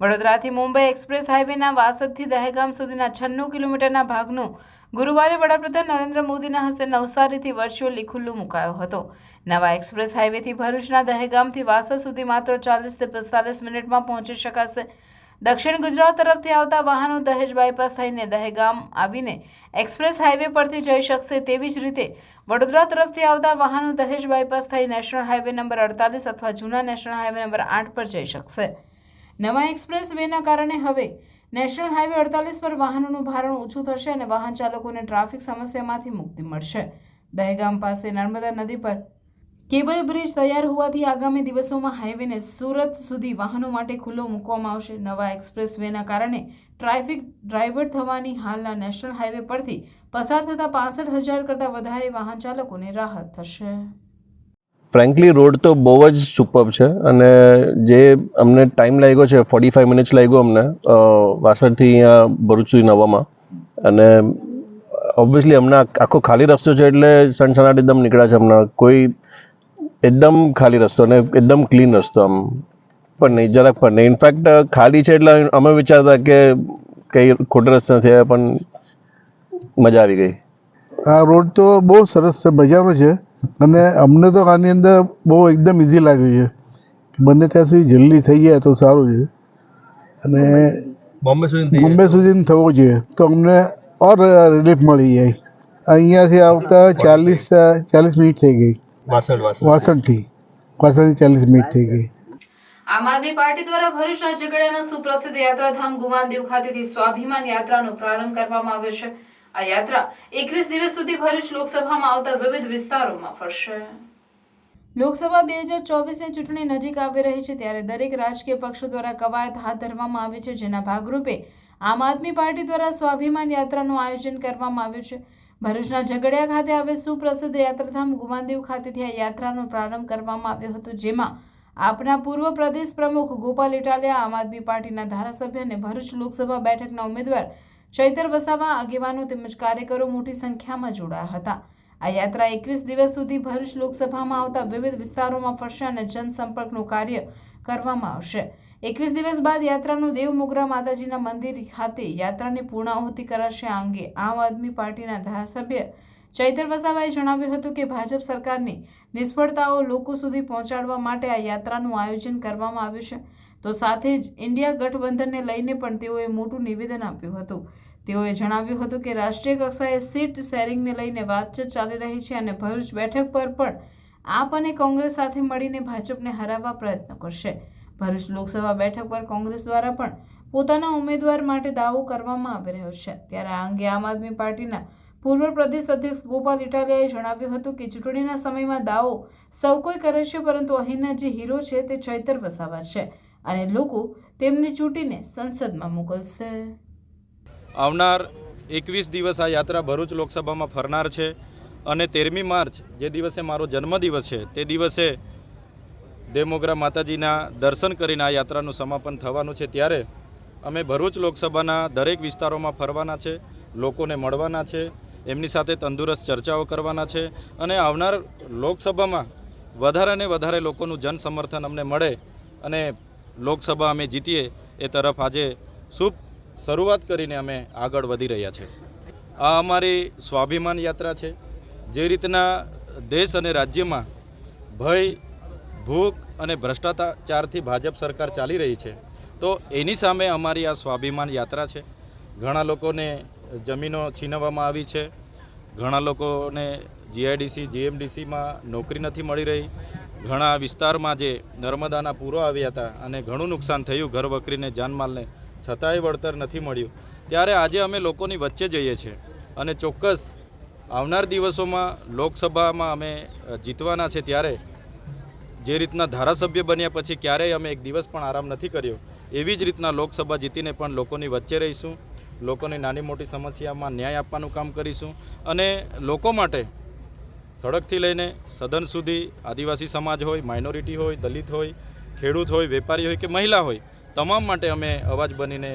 વડોદરાથી મુંબઈ એક્સપ્રેસ હાઈવેના વાસદથી દહેગામ સુધીના 96 કિલોમીટરના ભાગનો ગુરુવારે વડાપ્રધાન નરેન્દ્ર મોદીના હસ્તે નવસારીથી વર્ચ્યુઅલી ખુલ્લો મુકાયો હતો. નવા એક્સપ્રેસ હાઈવેથી ભરૂચના દહેગામથી વાસદ સુધી માત્ર 40 થી 45 મિનિટમાં પહોંચી શકાશે. દક્ષિણ ગુજરાત તરફથી આવતા વાહનો દહેજ બાયપાસ થઈને દહેગામ આવીને એક્સપ્રેસ હાઈવે પરથી જઈ શકશે. તેવી જ રીતે વડોદરા તરફથી આવતા વાહનો દહેજ બાયપાસ થઈ નેશનલ હાઈવે નંબર 48 અથવા જૂના નેશનલ હાઈવે નંબર 8 પર જઈ શકશે. નવા એક્સપ્રેસ વેના કારણે હવે નેશનલ હાઈવે 48 પર વાહનોનું ભારણ ઓછું થશે અને વાહન ચાલકોને ટ્રાફિક સમસ્યામાંથી મુક્તિ મળશે. દહેગામ પાસે નર્મદા નદી પર કેબલ બ્રિજ તૈયાર હોવાથી આગામી દિવસોમાં હાઈવેને સુરત સુધી વાહનો માટે ખુલ્લો મૂકવામાં આવશે. નવા એક્સપ્રેસ વેના કારણે ટ્રાફિક ડ્રાઈવર થવાની હાલના નેશનલ હાઈવે પરથી પસાર થતા 65,000 કરતાં વધારે વાહન ચાલકોને રાહત થશે. ફ્રેન્કલી રોડ તો બહુ જ સુપર્બ છે અને જે અમને ટાઈમ લાગ્યો છે 45 મિનિટ્સ લાગ્યો અમને વાસણથી અહીંયા ભરૂચ સુધી નવામાં, અને ઓબ્વિયસલી અમને આખો ખાલી રસ્તો છે એટલે સનસનાટ એકદમ નીકળ્યા છે. હમણાં કોઈ એકદમ ખાલી રસ્તો અને એકદમ ક્લીન રસ્તો આમ પણ નહીં, જરાક પણ નહીં. ઇનફેક્ટ ખાલી છે એટલે અમે વિચારતા કે કંઈ ખોટા રસ્તા થયા, પણ મજા આવી ગઈ. આ રોડ તો બહુ સરસ છે, મજાનો છે અને અમને તો આની અંદર બહુ એકદમ ઇઝી લાગ્યું છે. બંને ત્યાં સુધી જલ્દી થઈ જાય તો સારું છે અને બોમ્બે સુધી થવો જોઈએ તો અમને ઓર રિલીફ મળી જાય. અહીંયાથી આવતા 40 મિનિટ થઈ ગઈ. વાસણથી 40 મિનિટ થઈ ગઈ. આમ આદમી પાર્ટી દ્વારા ભરૂચના ઝઘડિયાના સુપ્રસિદ્ધ યાત્રાધામ ગુમાનદેવ ખાતેથી સ્વાભિમાન યાત્રાનો પ્રારંભ કરવામાં આવ્યો છે. આ યાત્રા 21 દિવસ સુધી ભરૂચ લોકસભામાં આવતા વિવિધ વિસ્તારોમાં ફરશે. લોકસભા 2024ની ચૂંટણી નજીક આવી રહી છે, ત્યારે દરેક રાજકીય પક્ષો દ્વારા કવાયત હાથ ધરવામાં આવી છે, જેના ભાગરૂપે આમ આદમી પાર્ટી દ્વારા સ્વાભિમાન યાત્રાનું આયોજન કરવામાં આવ્યું છે. ભરૂચના ઝઘડિયા ખાતે આવેલ સુપ્રસિદ્ધ યાત્રાધામ ગુમાનદેવ ખાતેથી આ યાત્રાનો પ્રારંભ કરવામાં આવ્યો હતો, જેમાં આપના પૂર્વ પ્રદેશ પ્રમુખ ગોપાલ ઇટાલિયા, આમ આદમી પાર્ટીના ધારાસભ્ય અને ભરૂચ લોકસભા બેઠકના ઉમેદવાર ચૈતર વસાવા, આગેવાનો તેમજ કાર્યકરો મોટી સંખ્યામાં જોડાયા હતા. આ યાત્રા 21 દિવસ સુધી ભરૂચ લોકસભામાં આવતા વિવિધ વિસ્તારોમાં ફરશે અને જનસંપર્કનું કાર્ય કરવામાં આવશે. 21 દિવસ બાદ યાત્રાનું દેવમોગરા માતાજીના મંદિર ખાતે યાત્રાની પૂર્ણાહુતિ કરાશે. આ અંગે આમ આદમી પાર્ટીના ધારાસભ્ય ચૈતર વસાવાએ જણાવ્યું હતું કે ભાજપ સરકારની નિષ્ફળતાઓ લોકો સુધી પહોંચાડવા માટે આ યાત્રાનું આયોજન કરવામાં આવ્યું છે. તો સાથે જ ઇન્ડિયા ગઠબંધનને લઈને પણ તેઓએ મોટું નિવેદન આપ્યું હતું. તેઓએ જણાવ્યું હતું કે રાષ્ટ્રીય કક્ષાએ સીટ શેરિંગને લઈને વાતચીત ચાલી રહી છે અને ભરૂચ બેઠક પર પણ આપ અને કોંગ્રેસ સાથે મળીને ભાજપને હરાવવા પ્રયત્ન કરશે. ભરૂચ લોકસભા બેઠક પર કોંગ્રેસ દ્વારા પણ પોતાના ઉમેદવાર માટે દાવો કરવામાં આવી રહ્યો છે. ત્યારે આ અંગે આમ આદમી પાર્ટીના પૂર્વ પ્રદેશ અધ્યક્ષ ગોપાલ ઇટાલિયાએ જણાવ્યું હતું કે ચૂંટણીના સમયમાં દાવો સૌ કોઈ કરે છે, પરંતુ અહીંના જે હીરો છે તે ચૈતર વસાવા છે અને લોકો તેમને ચૂંટીને સંસદમાં મોકલશે. આવનાર 21 દિવસ આ યાત્રા ભરૂચ લોકસભામાં ફરનાર છે અને 13મી માર્ચ જે દિવસે મારો જન્મદિવસ છે તે દિવસે દેવમોગરા માતાજીના દર્શન કરીને આ યાત્રાનું સમાપન થવાનું છે. ત્યારે અમે ભરૂચ લોકસભાના દરેક વિસ્તારોમાં ફરવાના છે, લોકોને મળવાના છે, એમની સાથે તંદુરસ્ત ચર્ચાઓ કરવાના છે અને આવનાર લોકસભામાં વધારે ને વધારે લોકોનું જન સમર્થન અમને મળે અને લોકસભા અમે જીતીએ એ તરફ આજે શુભ શરૂઆત કરીને અમે આગળ વધી રહ્યા છે. આ અમારી સ્વાભિમાન યાત્રા છે. જે રીતના દેશ અને રાજ્યમાં ભય, ભૂખ અને ભ્રષ્ટાચારથી ભાજપ સરકાર ચાલી રહી છે, તો એની સામે અમારી આ સ્વાભિમાન યાત્રા છે. ઘણા લોકોને જમીનો છીનવવામાં આવી છે, ઘણા લોકોને જીઆઈડીસી, જીએમડીસીમાં નોકરી નથી મળી રહી, ઘણા વિસ્તારમાં જે નર્મદાના પૂરો આવ્યા હતા અને ઘણું નુકસાન થયું ઘર વકરીને, જાનમાલને, છતાંય વળતર નથી મળ્યું. ત્યારે આજે અમે લોકોની વચ્ચે જઈએ છીએ અને ચોક્કસ આવનાર દિવસોમાં લોકસભામાં અમે જીતવાના છે. ત્યારે જે રીતના ધારાસભ્ય બન્યા પછી ક્યારેય અમે એક દિવસ પણ આરામ નથી કર્યો, એવી જ રીતના લોકસભા જીતીને પણ લોકોની વચ્ચે રહીશું, લોકોની નાની મોટી સમસ્યામાં ન્યાય આપવાનું કામ કરીશું અને લોકો માટે સડકથી લઈને સદન સુધી આદિવાસી સમાજ હોય, માઇનોરિટી હોય, દલિત હોય, ખેડૂત હોય, વેપારી હોય કે મહિલા હોય, તમામ માટે અમે અવાજ બનીને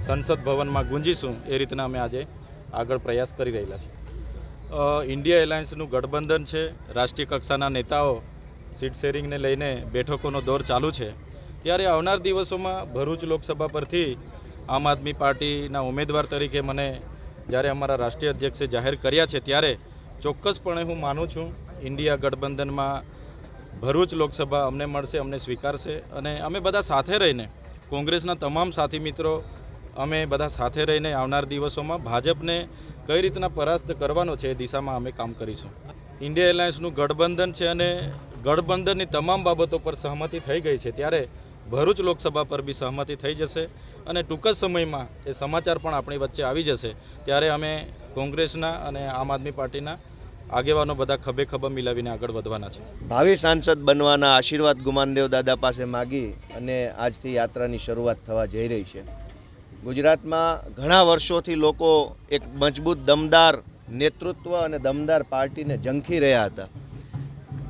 સંસદ ભવનમાં ગુંજીશું. એ રીતના અમે આજે આગળ પ્રયાસ કરી રહેલા છીએ. ઇન્ડિયા એલાયન્સનું ગઠબંધન છે. રાષ્ટ્રીય કક્ષાના નેતાઓ સીટ શેરિંગને લઈને બેઠકોનો દોર ચાલુ છે. ત્યારે આવનાર દિવસોમાં ભરૂચ લોકસભા પરથી આમ આદમી પાર્ટીના ઉમેદવાર તરીકે મને જ્યારે અમારા રાષ્ટ્રીય અધ્યક્ષે જાહેર કર્યા છે, ત્યારે ચોક્કસપણે હું માનું છું ઇન્ડિયા ગઠબંધનમાં ભરૂચ લોકસભા અમને મળશે, અમને સ્વીકારશે અને અમે બધા સાથે રહીને, કોંગ્રેસના તમામ સાથી મિત્રો અમે બધા સાથે રહીને આવનાર દિવસોમાં ભાજપને કઈ રીતના પરાસ્ત કરવાનો છે એ દિશામાં અમે કામ કરીશું. ઇન્ડિયા એલાયન્સનું ગઠબંધન છે અને ગઠબંધનની તમામ બાબતો પર સહમતિ થઈ ગઈ છે. ત્યારે ભરૂચ લોકસભા પર બી સહમતિ થઈ જશે અને ટૂંક જ સમયમાં એ સમાચાર પણ આપણી વચ્ચે આવી જશે. ત્યારે અમે કોંગ્રેસના અને આમ આદમી પાર્ટીના આગેવાનો બધા ખભે ખભા મિલાવીને આગળ વધવાના છે. ભાવિ સાંસદ બનવાના આશીર્વાદ ગુમાનદેવ દાદા પાસે માગી અને આજથી યાત્રાની શરૂઆત થવા જઈ રહી છે. ગુજરાતમાં ઘણા વર્ષોથી લોકો એક મજબૂત દમદાર નેતૃત્વ અને દમદાર પાર્ટીને ઝંખી રહ્યા હતા.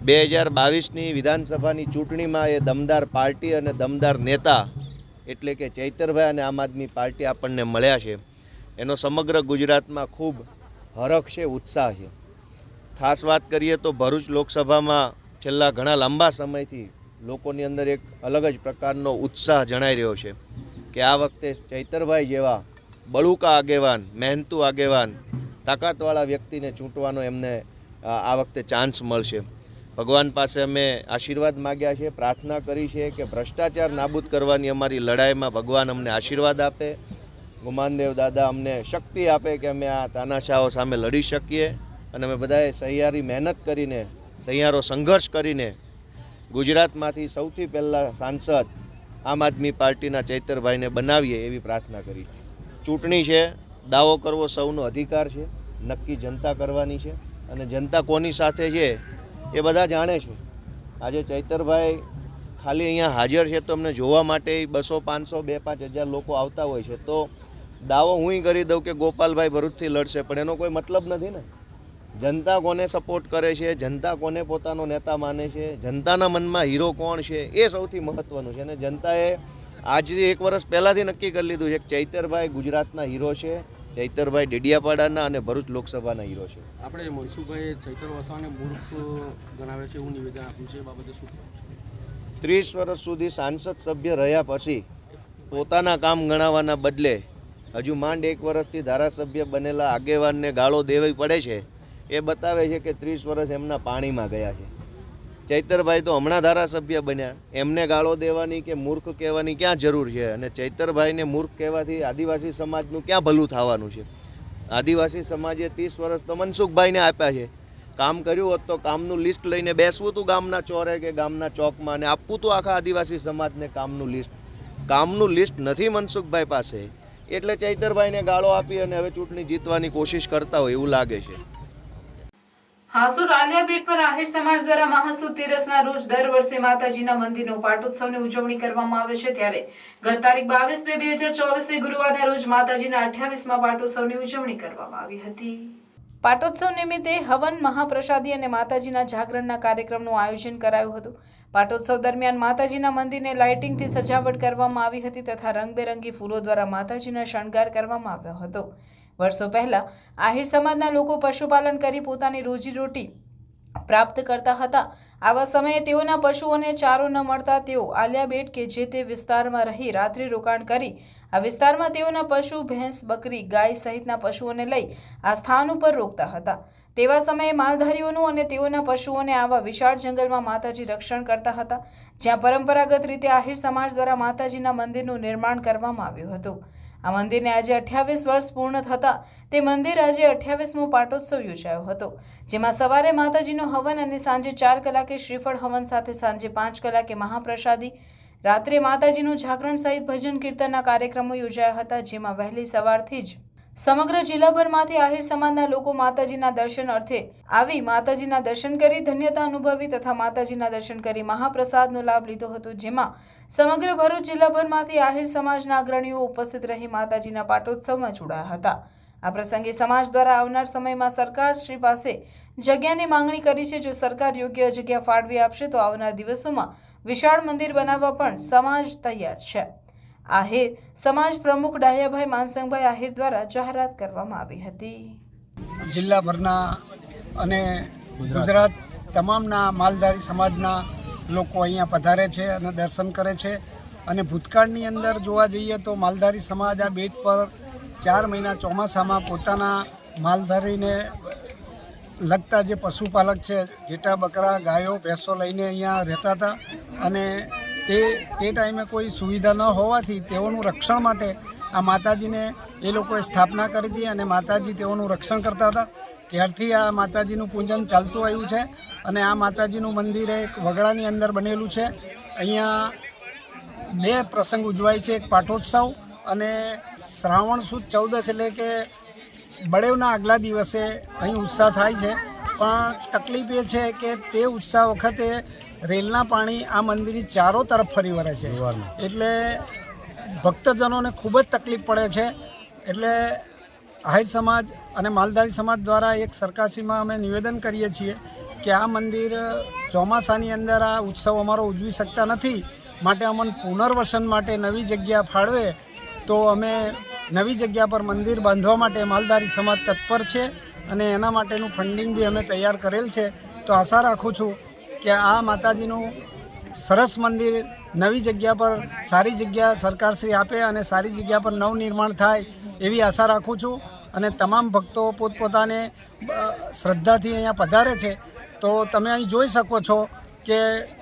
2022ની વિધાનસભાની ચૂંટણીમાં એ દમદાર પાર્ટી અને દમદાર નેતા એટલે કે ચૈતરભાઈ અને આમ આદમી પાર્ટી આપણને મળ્યા છે. એનો સમગ્ર ગુજરાતમાં ખૂબ હરખ છે, ઉત્સાહ છે. ખાસ વાત કરીએ તો ભરૂચ લોકસભામાં છેલ્લા ઘણા લાંબા સમયથી લોકોની અંદર એક અલગ જ પ્રકારનો ઉત્સાહ જણાઈ રહ્યો છે કે આ વખતે ચૈતરભાઈ જેવા બળુકા આગેવાન, મહેનતુ આગેવાન, તાકાતવાળા વ્યક્તિને ચૂંટવાનો એમને આ વખતે ચાન્સ મળશે. ભગવાન પાસે અમે આશીર્વાદ માગ્યા છે, પ્રાર્થના કરી છે કે ભ્રષ્ટાચાર નાબૂદ કરવાની અમારી લડાઈમાં ભગવાન અમને આશીર્વાદ આપે, ગુમાનદેવ દાદા અમને શક્તિ આપે કે અમે આ તાનાશાહો સામે લડી શકીએ અને અમે બધાએ સહિયારી મહેનત કરીને, સહિયારો સંઘર્ષ કરીને ગુજરાતમાંથી સૌથી પહેલાં સાંસદ આમ આદમી પાર્ટીના ચૈતરભાઈને બનાવીએ એવી પ્રાર્થના કરી. ચૂંટણી છે, દાવો કરવો સૌનો અધિકાર છે, નક્કી જનતા કરવાની છે અને જનતા કોની સાથે છે એ બધા જાણે છે. આજે ચૈતરભાઈ ખાલી અહીંયા હાજર છે તો અમને જોવા માટે 200, 500, 2-5 હજાર લોકો આવતા હોય છે. તો દાવો હું કરી દઉં કે ગોપાલભાઈ ભરૂચથી લડશે, પણ એનો કોઈ મતલબ નથી ને. જનતા કોને સપોર્ટ કરે છે, જનતા કોને પોતાનો નેતા માને છે, જનતાના મનમાં હીરો કોણ છે એ સૌથી મહત્ત્વનું છે. અને જનતાએ આજથી 1 વર્ષ પહેલાંથી નક્કી કરી લીધું છે કે ચૈતરભાઈ ગુજરાતના હીરો છે, ચૈતરભાઈ ડેડિયાપાડાના અને ભરૂચ લોકસભાના હીરો છે. આપણે મનસુખભાઈ ચૈતર વસાવાને મૂર્ખ ગણાવે છે એવું નિવેદન આપ્યું છે, એ બાબતે શું કહેવું છે? 30 વર્ષ સુધી સાંસદ સભ્ય રહ્યા પછી પોતાના કામ ગણાવવાના બદલે હજુ માંડ 1 વર્ષથી ધારાસભ્ય બનેલા આગેવાનને ગાળો દેવી પડે છે. એ બતાવે છે કે 30 વર્ષ એમના પાણીમાં ગયા છે. ચૈતરભાઈ તો હમણાં ધારાસભ્ય બન્યા, એમને ગાળો દેવાની કે મૂર્ખ કહેવાની ક્યાં જરૂર છે? અને ચૈતરભાઈને મૂર્ખ કહેવાથી આદિવાસી સમાજનું ક્યાં ભલું થવાનું છે? આદિવાસી સમાજે 30 વર્ષ તો મનસુખભાઈને આપ્યા છે. કામ કર્યું હોત તો કામનું લિસ્ટ લઈને બેસવું હતું ગામના ચોરે કે ગામના ચોકમાં અને આપવું હતું આખા આદિવાસી સમાજને કામનું લિસ્ટ. કામનું લિસ્ટ નથી મનસુખભાઈ પાસે, એટલે ચૈતરભાઈને ગાળો આપી અને હવે ચૂંટણી જીતવાની કોશિશ કરતા હોય એવું લાગે છે. હાસોટ આલિયા બેટ પર આહિર સમાજ દ્વારા મહાસુદ તેરસના રોજ દર વર્ષે માતાજીના મંદિરનો પાટોત્સવની ઉજવણી કરવામાં આવે છે. ત્યારે ગત તારીખ 22/2/2024 ગુરુવારના રોજ માતાજીના 28મા પાટોત્સવની ઉજવણી કરવામાં આવી હતી. પાટોત્સવ નિમિત્તે હવન, મહાપ્રસાદી અને માતાજીના જાગરણના કાર્યક્રમનું આયોજન કરાયું હતું. પાટોત્સવ દરમિયાન માતાજીના મંદિરને લાઇટિંગથી સજાવટ કરવામાં આવી હતી તથા રંગબેરંગી ફૂલો દ્વારા માતાજીનો શણગાર કરવામાં આવ્યો હતો. વર્ષો પહેલા આહિર સમાજના લોકો પશુપાલન કરી પોતાની રોજીરોટી પ્રાપ્ત કરતા હતા. આવા સમયે તેઓના પશુઓને ચારો ન મળતા તેઓ આલિયા બેટ કે જે તે વિસ્તારમાં રહી રાત્રિ રોકાણ કરી આ વિસ્તારમાં તેઓના પશુ, ભેંસ, બકરી, ગાય સહિતના પશુઓને લઈ આ સ્થાન ઉપર રોકતા હતા. તેવા સમયે માલધારીઓનું અને તેઓના પશુઓને આવા વિશાળ જંગલમાં માતાજી રક્ષણ કરતા હતા, જ્યાં પરંપરાગત રીતે આહિર સમાજ દ્વારા માતાજીના મંદિરનું નિર્માણ કરવામાં આવ્યું હતું. આ મંદિરને આજે 28 વર્ષ પૂર્ણ થતાં તે મંદિર આજે 28મો પાટોત્સવ યોજાયો હતો, જેમાં સવારે માતાજીનો હવન અને સાંજે 4 કલાકે શ્રીફળ હવન સાથે સાંજે 5 કલાકે મહાપ્રસાદી, રાત્રે માતાજીનું જાગરણ સહિત ભજન કીર્તનના કાર્યક્રમો યોજાયા હતા, જેમાં વહેલી સવારથી જ સમગ્ર જિલ્લાભરમાંથી આહિર સમાજના લોકો માતાજીના દર્શન અર્થે આવી માતાજીના દર્શન કરી ધન્યતા અનુભવી તથા માતાજીના દર્શન કરી મહાપ્રસાદનો લાભ લીધો હતો, જેમાં સમગ્ર ભરૂચ જિલ્લાભરમાંથી આહિર સમાજના અગ્રણીઓ ઉપસ્થિત રહી માતાજીના પાટોત્સવમાં જોડાયા હતા. આ પ્રસંગે સમાજ દ્વારા આવનાર સમયમાં સરકાર શ્રી પાસે જગ્યાની માંગણી કરી છે. જો સરકાર યોગ્ય જગ્યા ફાળવી આપશે તો આવનાર દિવસોમાં વિશાળ મંદિર બનાવવા પણ સમાજ તૈયાર છે. આહિર સમાજ પ્રમુખ ડાહ્યાભાઈ માનસંગભાઈ આહિર દ્વારા જાહેરાત કરવામાં આવી હતી. જિલ્લાભરના અને ગુજરાત તમામના માલધારી સમાજના લોકો અહીંયા પધારે છે અને દર્શન કરે છે. અને ભૂતકાળની અંદર જોવા જઈએ તો માલધારી સમાજ આ બેટ પર 4 મહિના ચોમાસામાં પોતાના માલધારીને લગતા જે પશુપાલક છે, ઘેટા, બકરા, ગાયો, ભેંસો લઈને અહીંયા રહેતા હતા. અને તે ટાઈમે કોઈ સુવિધા ન હોવાથી તેઓનું રક્ષણ માટે આ માતાજીને એ લોકોએ સ્થાપના કરી હતી અને માતાજી તેઓનું રક્ષણ કરતા હતા. ત્યારથી આ માતાજીનું પૂજન ચાલતું આવ્યું છે. અને આ માતાજીનું મંદિર એક વગડાની અંદર બનેલું છે. અહીંયા 2 પ્રસંગ ઉજવાય છે, એક પાટોત્સવ અને શ્રાવણ સુદ 14 એટલે કે બળેવના આગલા દિવસે અહીં ઉત્સાહ થાય છે. પણ તકલીફ એ છે કે તે ઉત્સાહ વખતે રેલના પાણી આ મંદિરની ચારો તરફ ફરી વળે છે, એટલે ભક્તજનોને ખૂબ જ તકલીફ પડે છે. એટલે આહિર સમાજ અને માલધારી સમાજ દ્વારા એક સરકારશ્રીમાં અમે નિવેદન કરીએ છીએ કે આ મંદિર ચોમાસાની અંદર આ ઉત્સવ અમારો ઉજવી શકતા નથી, માટે અમને પુનર્વસન માટે નવી જગ્યા ફાળવે તો અમે નવી જગ્યા પર મંદિર બાંધવા માટે માલધારી સમાજ તત્પર છે અને એના માટેનું ફંડિંગ બી અમે તૈયાર કરેલ છે. તો આશા રાખું છું કે આ માતાજીનું સરસ મંદિર નવી જગ્યા પર સારી જગ્યા સરકારશ્રી આપે અને સારી જગ્યા પર નવનિર્માણ થાય એવી આશા રાખું છું. અને તમામ ભક્તો પોતપોતાને શ્રદ્ધાથી અહીંયા પધારે છે. તો તમે અહીં જોઈ શકો છો કે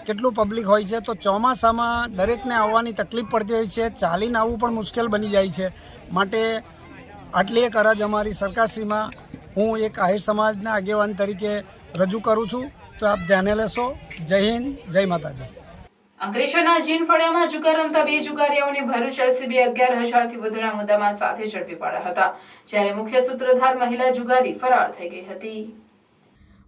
કેટલું પબ્લિક હોય છે. તો ચોમાસામાં દરેકને આવવાની તકલીફ પડતી હોય છે, ચાલીને આવવું પણ મુશ્કેલ બની જાય છે. માટે આટલી એક અરજ અમારી સરકારશ્રીમાં હું એક આહિર સમાજના આગેવાન તરીકે રજૂ કરું છું. તો આપ ધ્યાને લેશો. જય હિન્દ, જય માતાજી. અંકલેશ્વરના જીન ફળિયામાં જુગાર રમતા 2 જુગારીઓને ભરૂચ એલસીબી 11,000થી વધુના મુદ્દામાલ સાથે ઝડપી પાડ્યા હતા, જ્યારે મુખ્ય સૂત્રધાર મહિલા જુગારી ફરાર થઈ ગઈ હતી.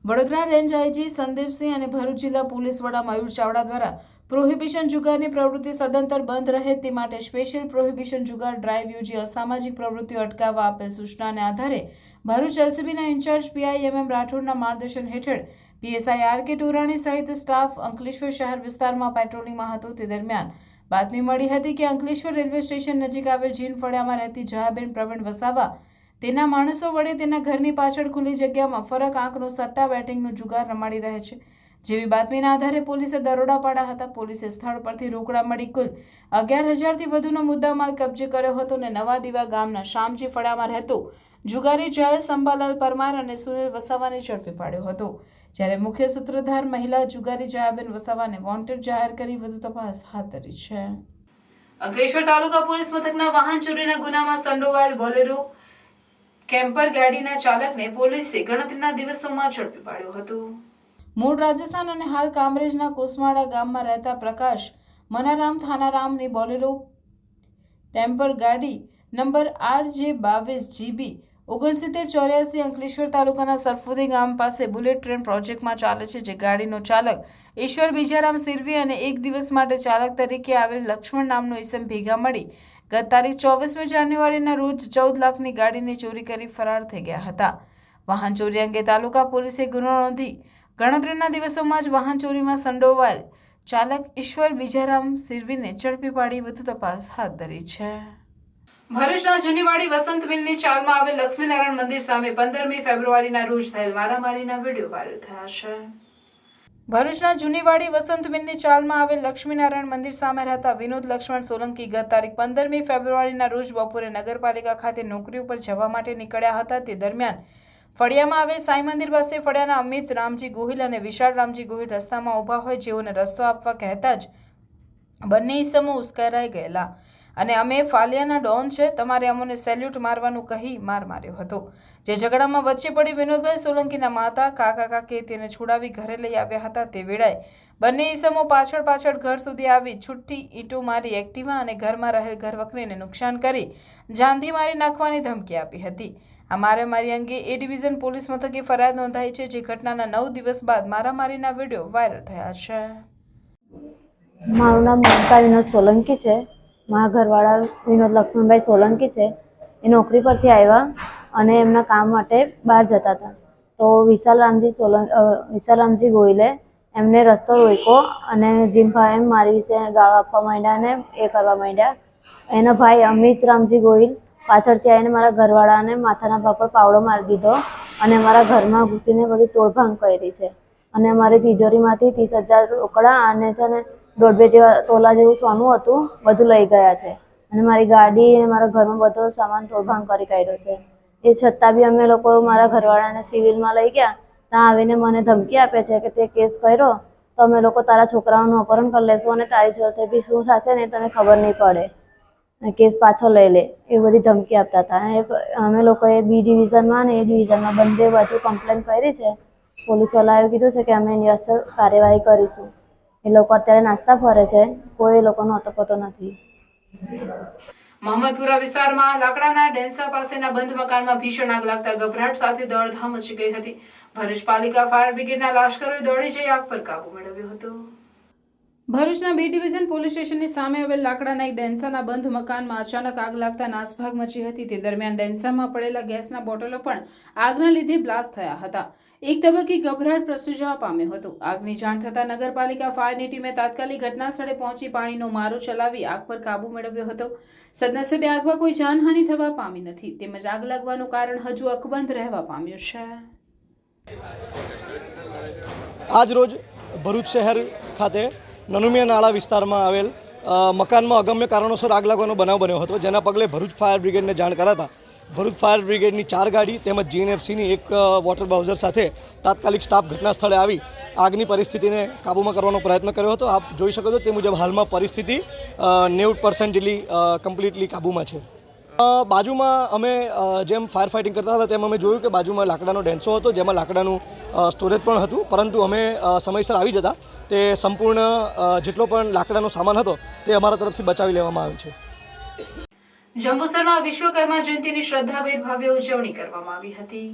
વડોદરા રેન્જ આઈજી સંદીપસિંહ અને ભરૂચ જિલ્લા પોલીસ વડા મયુર ચાવડા દ્વારા પ્રોહિબિશન જુગારની પ્રવૃત્તિ સદંતર બંધ રહે તે માટે સ્પેશિયલ પ્રોહિબિશન જુગાર ડ્રાઈવ યોજી અસામાજિક પ્રવૃત્તિઓ અટકાવવા આપેલ સૂચનાને આધારે ભરૂચ એલસીબીના ઇન્ચાર્જ પીઆઈ એમએમ રાઠોડના માર્ગદર્શન હેઠળ પીએસઆઈ આર.કે. ટોરાણી સહિત સ્ટાફ અંકલેશ્વર શહેર વિસ્તારમાં પેટ્રોલિંગમાં હતો. તે દરમિયાન બાતમી મળી હતી કે અંકલેશ્વર રેલવે સ્ટેશન નજીક આવેલ જીન ફળિયામાં રહેતી જયાબેન પ્રવીણ વસાવા તેના માણસો વડે તેના ઘરની પાછળ ખુલ્લી જગ્યામાં ફરક આંકનો સટ્ટા બેટિંગનો જુગાર રમાડી રહે છે. જેવી બાતમીના આધારે પોલીસે દરોડા પાડ્યા હતા. પોલીસે સ્થળ પરથી રોકડા મળી કુલ 11,000થી વધુનો મુદ્દામાલ કબજે કર્યો હતો અને નવા દીવા ગામના શામજી ફળામાં રહેતો જુગારી જયેશ અંબાલાલ પરમાર અને સુનિલ વસાવાને ઝડપી પાડ્યો હતો, જ્યારે મુખ્ય સૂત્રધાર મહિલા જુગારી જયાબેન વસાવાને વોન્ટેડ જાહેર કરી વધુ તપાસ હાથ ધરી છે. અંકલેશ્વર તાલુકા પોલીસ મથકના વાહન ચોરીના ગુનામાં સંડોવાયેલ બોલેરો કેમ્પર ગાડીના ચાલકને પોલીસે ગણતરીના દિવસોમાં ઝડપી પાડ્યો હતો. મૂળ રાજસ્થાન અને હાલ કામરેજના કોસમાડા ગામમાં રહેતા પ્રકાશ મનારામ થાનારામની બોલેરો ટેમ્પર ગાડી નંબર RJ22GB 6984 અંકલેશ્વર તાલુકાના સરફુદી ગામ પાસે બુલેટ ટ્રેન પ્રોજેક્ટમાં ચાલે છે, જે ગાડીનો ચાલક ઈશ્વર બીજારામ સિરવી અને એક દિવસ માટે ચાલક તરીકે આવેલ લક્ષ્મણ નામનો ઈસમ ભેગા મળી ગત તારીખ 24મી જાન્યુઆરીના રોજ 14 લાખની ગાડીની ચોરી કરી ફરાર થઈ ગયા હતા. વાહન ચોરી અંગે તાલુકા પોલીસે ગુનો નોંધી ગણતરીના દિવસોમાં જ વાહન ચોરીમાં સંડોવાયેલ ચાલક ઈશ્વર બીજારામ સિરવીને ઝડપી પાડી વધુ તપાસ હાથ ધરી છે. ભરૂચના જૂનીવાડી વસંત મિલની ચાલમાં આવેલ લક્ષ્મીનારાયણ મંદિર સામે 15મી ફેબ્રુઆરીના રોજ થયેલ મારામારીના વિડીયો વાયરલ થયા છે. ભરૂચના જૂનીવાડી વસંત મિલની ચાલમાં આવેલ લક્ષ્મીનારાયણ મંદિર સામે રહેતા વિનોદ લક્ષ્મણ સોલંકી ગત તારીખ 15મી ફેબ્રુઆરીના રોજ બપોરે નગરપાલિકા ખાતે નોકરી ઉપર જવા માટે નીકળ્યા હતા. તે દરમિયાન ફળિયામાં આવેલ સાંઈ મંદિર પાસે ફળિયાના અમિત રામજી ગોહિલ અને વિશાળ રામજી ગોહિલ રસ્તામાં ઊભા હોય જેઓને રસ્તો આપવા કહેતા જ બંને ઈસમો ઉશ્કેરાઈ ગયેલા અને અમે ફાલિયાના ડોન છે, તમારે અમને સેલ્યુટ મારવાનું કહી માર માર્યો હતો. જે ઝઘડામાં વચ્ચે પડી વિનોદભાઈ સોલંકીના માતા કાકા કાકે તેને છોડાવી ઘરે લઈ આવ્યા હતા. તે વેળાએ બંને ઈસમો પાછળ ઘર સુધી આવી છૂટી ઈંટો મારી એક્ટિવા અને ઘરમાં રહેલ ઘરવખરીને નુકસાન કરી જાનથી મારી નાખવાની ધમકી આપી હતી. આ મારામારી અંગે એ ડિવિઝન પોલીસ મથકે ફરિયાદ નોંધાઈ છે. જે ઘટનાના 9 દિવસ બાદ મારામારીના વિડીયો વાયરલ થયા છે. મારું નામ મમતા વિનોદ સોલંકી છે. મારા ઘરવાળા વિનોદ લક્ષ્મણભાઈ સોલંકી છે. એ નોકરી પરથી આવ્યા અને એમના કામ માટે બહાર જતા હતા. તો વિશાલ રામજી ગોહિલે એમને રસ્તો રોક્યો અને જીમભાઈ એમ મારી વિશે ગાળો આપવા માંડ્યા અને એ કરવા માંડ્યા. એના ભાઈ અમિત રામજી ગોહિલ પાછળથી આવીને મારા ઘરવાળાને માથાના ભાગ પર પાવડો મારી દીધો અને મારા ઘરમાં ઘૂસીને બધી તોડભાંગ કરી છે. અને અમારી તિજોરીમાંથી 30,000 રોકડા અને છે ને 1.5 તોલા જેવું સોનું હતું, બધું લઈ ગયા છે. અને મારી ગાડી અને મારા ઘરમાં બધો સામાન તોડભાંગ કરી કાઢ્યો છે. એ છતાં બી અમે લોકો મારા ઘરવાળાને સિવિલમાં લઈ ગયા. ત્યાં આવીને મને ધમકી આપે છે કે તે કેસ કર્યો તો અમે લોકો તારા છોકરાઓનું અપહરણ કરી લેશું અને તારી જોડે બી શું થશે ને તને ખબર નહીં પડે, કેસ પાછો લઈ લે, એ બધી ધમકી આપતા હતા. અમે લોકોએ બી ડિવિઝનમાં અને એ ડિવિઝનમાં બંને બાજુ કમ્પ્લેન કરી છે. પોલીસવાળાએ કીધું છે કે અમે એની અસર કાર્યવાહી કરીશું. એ લોકો અત્યારે નાસ્તા ફરે છે, કોઈ એ લોકોનો અતપતો નથી. મહમ્મદપુરા વિસ્તારમાં લાકડાના ડેન્સા પાસેના બંધ મકાનમાં ભીષણ આગ લાગતા ગભરાટ સાથે દોડધામ મચી ગઈ હતી. ભરૂચ પાલિકા ફાયર બ્રિગેડના લાશ્કરોએ દોડી જઈ આગ પર કાબુ મેળવ્યો હતો. ભરૂચના બી ડિવિઝન પોલીસ સ્ટેશનની સામે આવેલ લાકડાના એક ડેન્સાના બંધ મકાનમાં અચાનક આગ લાગતા નાસભાગ મચી હતી. તે દરમિયાન ડેન્સામાં પડેલા ગેસના બોટલો પણ આગના લીધે બ્લાસ્ટ થયા હતા. એક તબક્કે ગભરાટ પ્રસરી જવા પામ્યો હતો. આગની જાણ થતાં નગરપાલિકા ફાયરની ટીમે તાત્કાલિક ઘટના સ્થળે પહોંચી પાણીનો મારો ચલાવી આગ પર કાબુ મેળવ્યો હતો. સદનસીબે આગમાં કોઈ જાનહાનિ થવા પામી નથી, તેમજ આગ લાગવાનું કારણ હજુ અકબંધ રહેવા પામ્યું છે. આજ રોજ ભરૂચ શહેર ખાતે નનુમિયા નાળા વિસ્તારમાં આવેલ મકાનમાં અગમ્ય કારણોસર આગ લાગવાનો બનાવ બન્યો હતો. જેના પગલે ભરૂચ ફાયર બ્રિગેડને જાણ કરાતા ભરૂચ ફાયર બ્રિગેડની 4 ગાડી તેમજ જીએનએફસીની 1 વોટર બાઉઝર સાથે તાત્કાલિક સ્ટાફ ઘટના સ્થળે આવી આગની પરિસ્થિતિને કાબૂમાં કરવાનો પ્રયત્ન કર્યો હતો. આપ જોઈ શકો છો તે મુજબ હાલમાં પરિસ્થિતિ 90% જેટલી કમ્પ્લીટલી કાબૂમાં છે. બાજુમાં અમે જેમ ફાયર ફાઇટિંગ કરતા હતા તેમ અમે જોયું કે બાજુમાં લાકડાનો ડેન્સો હતો, જેમાં લાકડાનું સ્ટોરેજ પણ હતું, પરંતુ અમે સમયસર આવી જતા તે સંપૂર્ણ જેટલો પણ લાકડાનો સામાન હતો તે અમારા તરફથી બચાવી લેવામાં આવ્યો છે. જંબુસરમાં વિશ્વકર્મા જયંતિની શ્રદ્ધાભેર ભવ્ય ઉજવણી કરવામાં આવી હતી.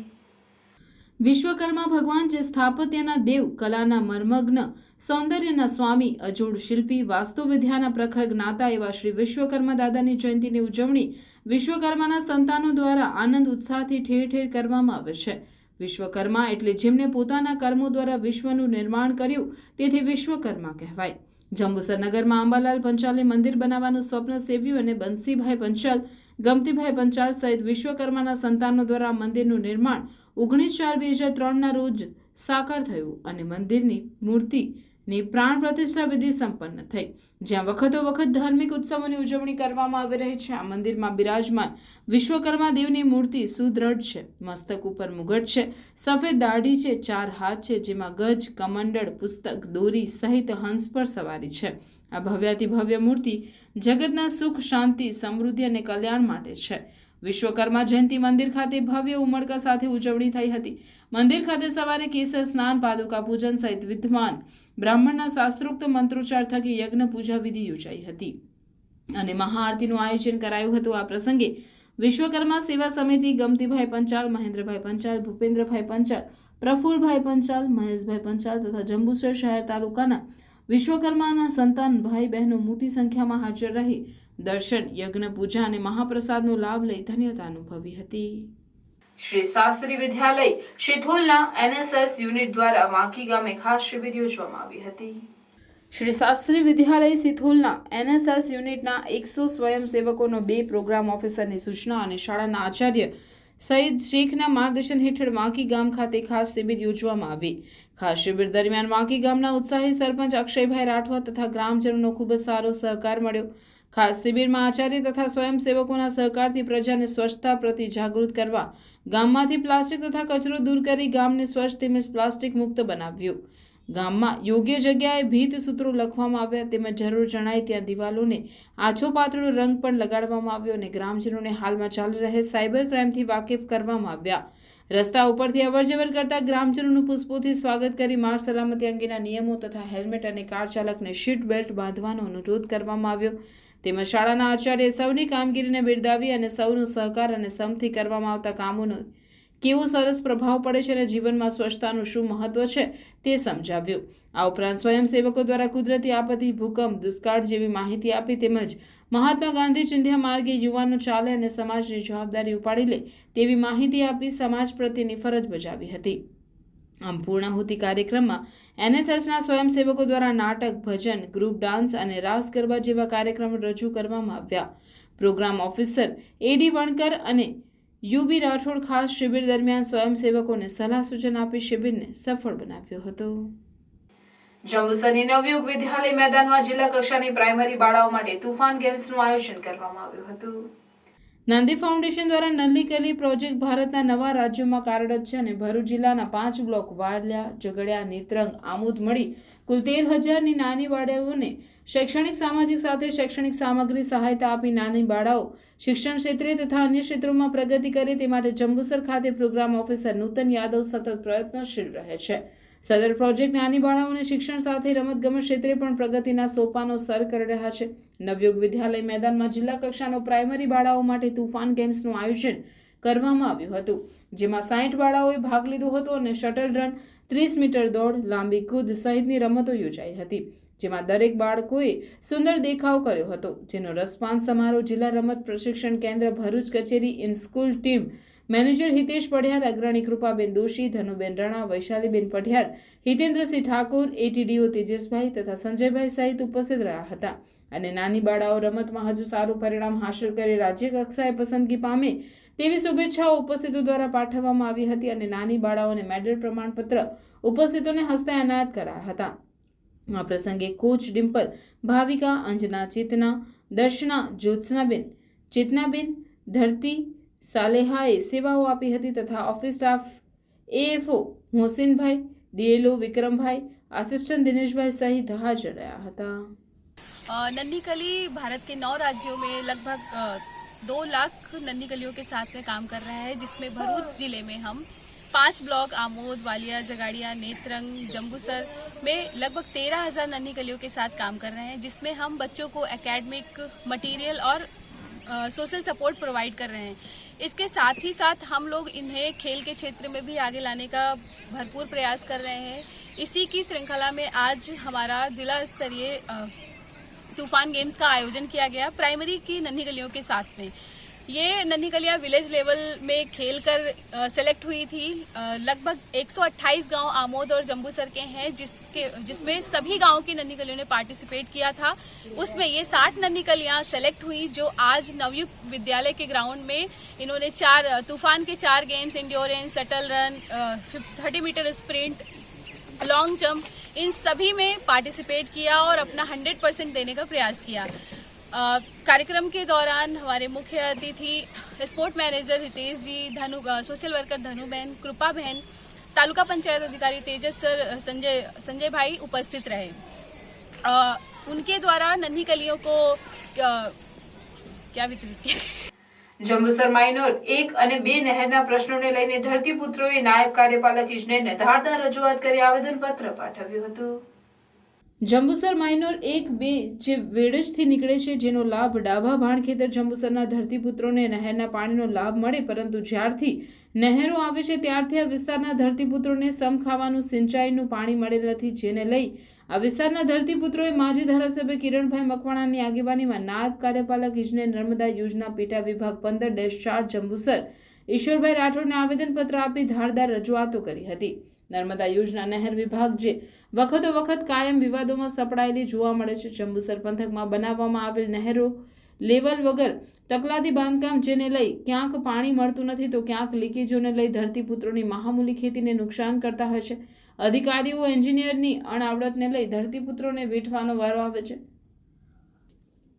વિશ્વકર્મા ભગવાન જે સ્થાપત્યના દેવ, કલાના મર્મગ્ન, સૌંદર્યના સ્વામી, અજોડ શિલ્પી, વાસ્તુવિદ્યાના પ્રખર જ્ઞાતા એવા શ્રી વિશ્વકર્મા દાદાની જયંતિની ઉજવણી વિશ્વકર્માના સંતાનો દ્વારા આનંદ ઉત્સાહથી ઠેર ઠેર કરવામાં આવે છે. વિશ્વકર્મા એટલે જેમણે પોતાના કર્મો દ્વારા વિશ્વનું નિર્માણ કર્યું, તેથી વિશ્વકર્મા કહેવાય. જંબુસર નગરમાં અંબાલાલ પંચાલે મંદિર બનાવવાનું સ્વપ્ન સેવ્યું અને બંસીભાઈ પંચાલ, ગમતીભાઈ પંચાલ સહિત વિશ્વકર્માના સંતાનો દ્વારા મંદિરનું નિર્માણ 19/4/2003ના રોજ સાકાર થયું અને મંદિરની મૂર્તિની પ્રાણ પ્રતિષ્ઠા વિધિ સંપન્ન થઈ, જ્યાં વખત ધાર્મિક ઉત્સવોની ઉજવણી કરવામાં આવી રહી છે. આ મંદિરમાં બિરાજમાન વિશ્વકર્મા દેવની મૂર્તિ સુદ્રઢ છે, મસ્તક ઉપર મુગટ છે, સફેદ દાઢી છે, 4 હાથ છે, જેમાં ગજ, કમંડળ, પુસ્તક, દોરી સહિત હંસ પર સવારી છે. આ ભવ્યાતિ ભવ્ય મૂર્તિ જગતના સુખ, શાંતિ, સમૃદ્ધિ અને કલ્યાણ માટે છે. વિશ્વકર્મા જયંતિ મંદિર ખાતે ભવ્ય ઉમળકા સાથે ઉજવણી થઈ હતી. મંદિર ખાતે સવારે કેસર સ્નાન, પાદુકા પૂજન સહિત વિદ્વાન બ્રાહ્મણના શાસ્ત્રોક્ત મંત્રોચ્ચાર થકી યજ્ઞ પૂજા વિધિ યોજાઈ હતી અને મહાઆરતીનું આયોજન કરાયું હતું. આ પ્રસંગે વિશ્વકર્મા સેવા સમિતિ, ગમતીભાઈ પંચાલ, મહેન્દ્રભાઈ પંચાલ, ભૂપેન્દ્રભાઈ પંચાલ, પ્રફુલભાઈ પંચાલ, મહેશભાઈ પંચાલ તથા જંબુસર શહેર તાલુકાના વિશ્વકર્માના સંતાન ભાઈ બહેનો મોટી સંખ્યામાં હાજર રહી દર્શન, યજ્ઞ પૂજા અને મહાપ્રસાદનો લાભ લઈ ધન્યતા અનુભવી હતી. શ્રી શાસ્ત્રી વિદ્યાલય શિથોલના એનએસએસ યુનિટ દ્વારા વાંકી ગામે ખાસ શિબિર યોજવામાં આવી હતી. શ્રી શાસ્ત્રી વિદ્યાલય સિથોલના NSS યુનિટના 100 સ્વયંસેવકોનો 2 પ્રોગ્રામ ઓફિસરની સૂચના અને શાળાના આચાર્ય સઈદ શેખના માર્ગદર્શન હેઠળ વાંકી ગામ ખાતે ખાસ શિબિર યોજવામાં આવી. ખાસ શિબિર દરમિયાન વાંકી ગામના ઉત્સાહી સરપંચ અક્ષયભાઈ રાઠવા તથા ગ્રામજનોનો ખૂબ જ સારો સહકાર મળ્યો. ખાસ શિબિરમાં આચાર્ય તથા સ્વયંસેવકોના સહકારથી પ્રજાને સ્વચ્છતા પ્રતિ જાગૃત કરવા ગામમાંથી પ્લાસ્ટિક તથા કચરો દૂર કરી ગામને સ્વચ્છ તેમજ પ્લાસ્ટિક મુક્ત બનાવ્યું. ગામમાં યોગ્ય જગ્યાએ ભીત સૂત્રો લખવામાં આવ્યા તેમજ જરૂર જણાય ત્યાં દિવાલોને આછો પાતળો રંગ પણ લગાડવામાં આવ્યો અને ગ્રામજનોને હાલમાં ચાલી રહેલ સાયબર ક્રાઇમથી વાકેફ કરવામાં આવ્યા. રસ્તા ઉપરથી અવરજવર કરતા ગ્રામજનોનું પુષ્પોથી સ્વાગત કરી માર્ગ સલામતી અંગેના નિયમો તથા હેલ્મેટ અને કાર ચાલકને સીટ બેલ્ટ બાંધવાનો અનુરોધ કરવામાં આવ્યો. તેમજ શાળાના આચાર્ય સૌની કામગીરીને બિરદાવી અને સૌનો સહકાર અને સમથી કરવામાં આવતા કામોનો કેવો સરસ પ્રભાવ પડે છે અને જીવનમાં સ્વચ્છતાનું શું મહત્વ છે તે સમજાવ્યું. આ ઉપરાંત સ્વયંસેવકો દ્વારા કુદરતી આપત્તિ, ભૂકંપ, દુષ્કાળ જેવી માહિતી આપી તેમજ મહાત્મા ગાંધી ચિંધ્યા માર્ગે યુવાનો ચાલે અને સમાજની જવાબદારી ઉપાડી લે તેવી માહિતી આપી સમાજ પ્રત્યેની ફરજ બજાવી હતી. આમ પૂર્ણાહુતિ કાર્યક્રમમાં NSSના સ્વયંસેવકો દ્વારા નાટક, ભજન, ગ્રુપ ડાન્સ અને રાસ ગરબા જેવા કાર્યક્રમો રજૂ કરવામાં આવ્યા. પ્રોગ્રામ ઓફિસર AD વણકર અને UB રાઠોડ ખાસ શિબિર દરમિયાન સ્વયંસેવકોને સલાહ સૂચન આપી શિબિરને સફળ બનાવ્યો હતો. જંબુસરની નવયુગ વિદ્યાલય મેદાનમાં જિલ્લા કક્ષાની પ્રાઇમરી બાળાઓ માટે તુફાન ગેમ્સનું આયોજન કરવામાં આવ્યું હતું. નાંદી ફાઉન્ડેશન દ્વારા નલ્લીકલી પ્રોજેક્ટ ભારતના નવા રાજ્યોમાં કાર્યરત છે અને ભરૂચ જિલ્લાના 5 બ્લોક વાડલિયા, ઝઘડિયા, નેત્રંગ, આમોદ મળી કુલ 13,000ની નાની બાળાઓને શૈક્ષણિક સામાજિક સાથે શૈક્ષણિક સામગ્રી સહાયતા આપી નાની બાળાઓ શિક્ષણ ક્ષેત્રે તથા અન્ય ક્ષેત્રોમાં પ્રગતિ કરે તે માટે જંબુસર ખાતે પ્રોગ્રામ ઓફિસર નૂતન યાદવ સતત પ્રયત્નશીલ રહે છે. સદર પ્રોજેક્ટ નાની બાળાઓને શિક્ષણ સાથે રમતગમત ક્ષેત્રે પણ પ્રગતિના સોપાનો સર કરી રહ્યા છે. નવયુગ વિદ્યાલય મેદાનમાં જિલ્લા કક્ષાનો પ્રાઇમરી બાળાઓ માટે તુફાન ગેમ્સનું આયોજન કરવામાં આવ્યું હતું, જેમાં 60 બાળાઓએ ભાગ લીધો હતો અને શટલ રન, 30 મીટર દોડ, લાંબી કૂદ સહિતની રમતો યોજાઈ હતી, જેમાં દરેક બાળકોએ સુંદર દેખાવ કર્યો હતો, જેનો રસપાન સમારોહ જિલ્લા રમત પ્રશિક્ષણ કેન્દ્ર ભરૂચ કચેરી in school team manager Hitesh Padhiyar, અગ્રણી કૃપાબેન દોશી, ધનુબેન રાણા, વૈશાલીબેન પઢિયાર, હિતેન્દ્રસિંહ ઠાકોર, ATDO તેજસભાઈ તથા સંજયભાઈ સહિત ઉપસ્થિત રહ્યા હતા અને નાની બાળાઓ રમતમાં હજુ સારું પરિણામ હાંસલ કરી રાજ્ય કક્ષાએ પસંદગી પામે તેવી શુભેચ્છાઓ ઉપસ્થિતો દ્વારા પાઠવવામાં આવી હતી અને નાની બાળાઓને મેડલ પ્રમાણપત્ર ઉપસ્થિતોને હસ્તે એનાયત કરાયા હતા. આ પ્રસંગે કોચ ડિમ્પલ, ભાવિકા, અંજના, ચેતના, દર્શના, જ્યોત્સનાબેન, ચેતનાબેન, ધરતી, સાલેહાએ સેવાઓ આપી હતી તથા ઓફિસ સ્ટાફ AFO મોહસિનભાઈ, DLO વિક્રમભાઈ, आसिस्टेंट दिनेशभाई सहित हाजिर रहा था. नन्ही कली भारत के 9 राज्यों में लगभग 2 लाख नन्ही कलियों के साथ में काम कर रहा है, जिसमें भरूच जिले में हम 5 ब्लॉक आमोद, वालिया, जगाड़िया, नेत्रंग, जम्बूसर में लगभग 13,000 नन्ही कलियों के साथ काम कर रहे हैं, जिसमें हम बच्चों को एकेडमिक मटेरियल और सोशल सपोर्ट प्रोवाइड कर रहे हैं. इसके साथ ही साथ हम लोग इन्हें खेल के क्षेत्र में भी आगे लाने का भरपूर प्रयास कर रहे हैं. इसी की श्रृंखला में आज हमारा जिला स्तरीय तूफान गेम्स का आयोजन किया गया प्राइमरी की नन्ही कलियों के साथ में. ये नन्ही कलियाँ विलेज लेवल में खेल कर सेलेक्ट हुई थी. लगभग 128 गांव आमोद और जम्बूसर के हैं, जिसमें सभी गांव की नन्ही कलियों ने पार्टिसिपेट किया था. उसमें ये 60 नन्ही कलियाँ सेलेक्ट हुई, जो आज नवयुग विद्यालय के ग्राउंड में इन्होंने तूफान के 4 games, endurance, shuttle run, 30 metre sprint, long jump, इन सभी में पार्टिसिपेट किया और अपना 100% देने का प्रयास किया. कार्यक्रम के दौरान हमारे मुख्य अतिथि स्पोर्ट मैनेजर हितेश जी, सोशल वर्कर धनुबेन, कृपा बहन, तालुका पंचायत अधिकारी तेजस सर, संजय भाई उपस्थित रहे. उनके द्वारा नन्ही कलियों को क्या वितरित किया. જંબુસર માઇનોર 1 અને 2 નહેરના પ્રશ્નોને લઈને ધરતીપુત્રોએ નાયબ કાર્યપાલક ઇજનેરને ધારદાર રજૂઆત કરી આવેદનપત્ર પાઠવ્યું હતું. જંબુસર માઇનોર 1-2 જે વેડજથી નીકળે છે, જેનો લાભ ડાભા ભાણખેતર જંબુસરના ધરતીપુત્રોને નહેરના પાણીનો લાભ મળે, પરંતુ જ્યારથી નહેરો આવે છે ત્યારથી આ વિસ્તારના ધરતીપુત્રોને સમ ખાવાનું સિંચાઈનું પાણી મળેલ નથી, જેને લઈ આ વિસ્તારના ધરતીપુત્રોએ માજી ધારાસભ્ય કિરણભાઈ મકવાણાની આગેવાનીમાં નાયબ કાર્યપાલક ઇજનેર નર્મદા યોજના પેટા વિભાગ 15-4 જંબુસર ઈશ્વરભાઈ રાઠોડને આવેદનપત્ર આપી ધારદાર રજૂઆતો કરી હતી. નર્મદા યોજના નહેર વિભાગ જે વખતો વખત કાયમ વિવાદોમાં સપડાયેલી જોવા મળે છે. જંબુસર પંથકમાં બનાવવામાં આવેલ નહેરો લેવલ વગર તકલાદી બાંધકામ, જેને લઈ ક્યાંક પાણી મળતું નથી તો ક્યાંક લીકેજોને લઈ ધરતીપુત્રોની મહામૂલી ખેતીને નુકસાન કરતા હોય છે. અધિકારીઓ એન્જિનિયરની અણઆવડતને લઈ ધરતીપુત્રોને વેઠવાનો વારો આવે છે.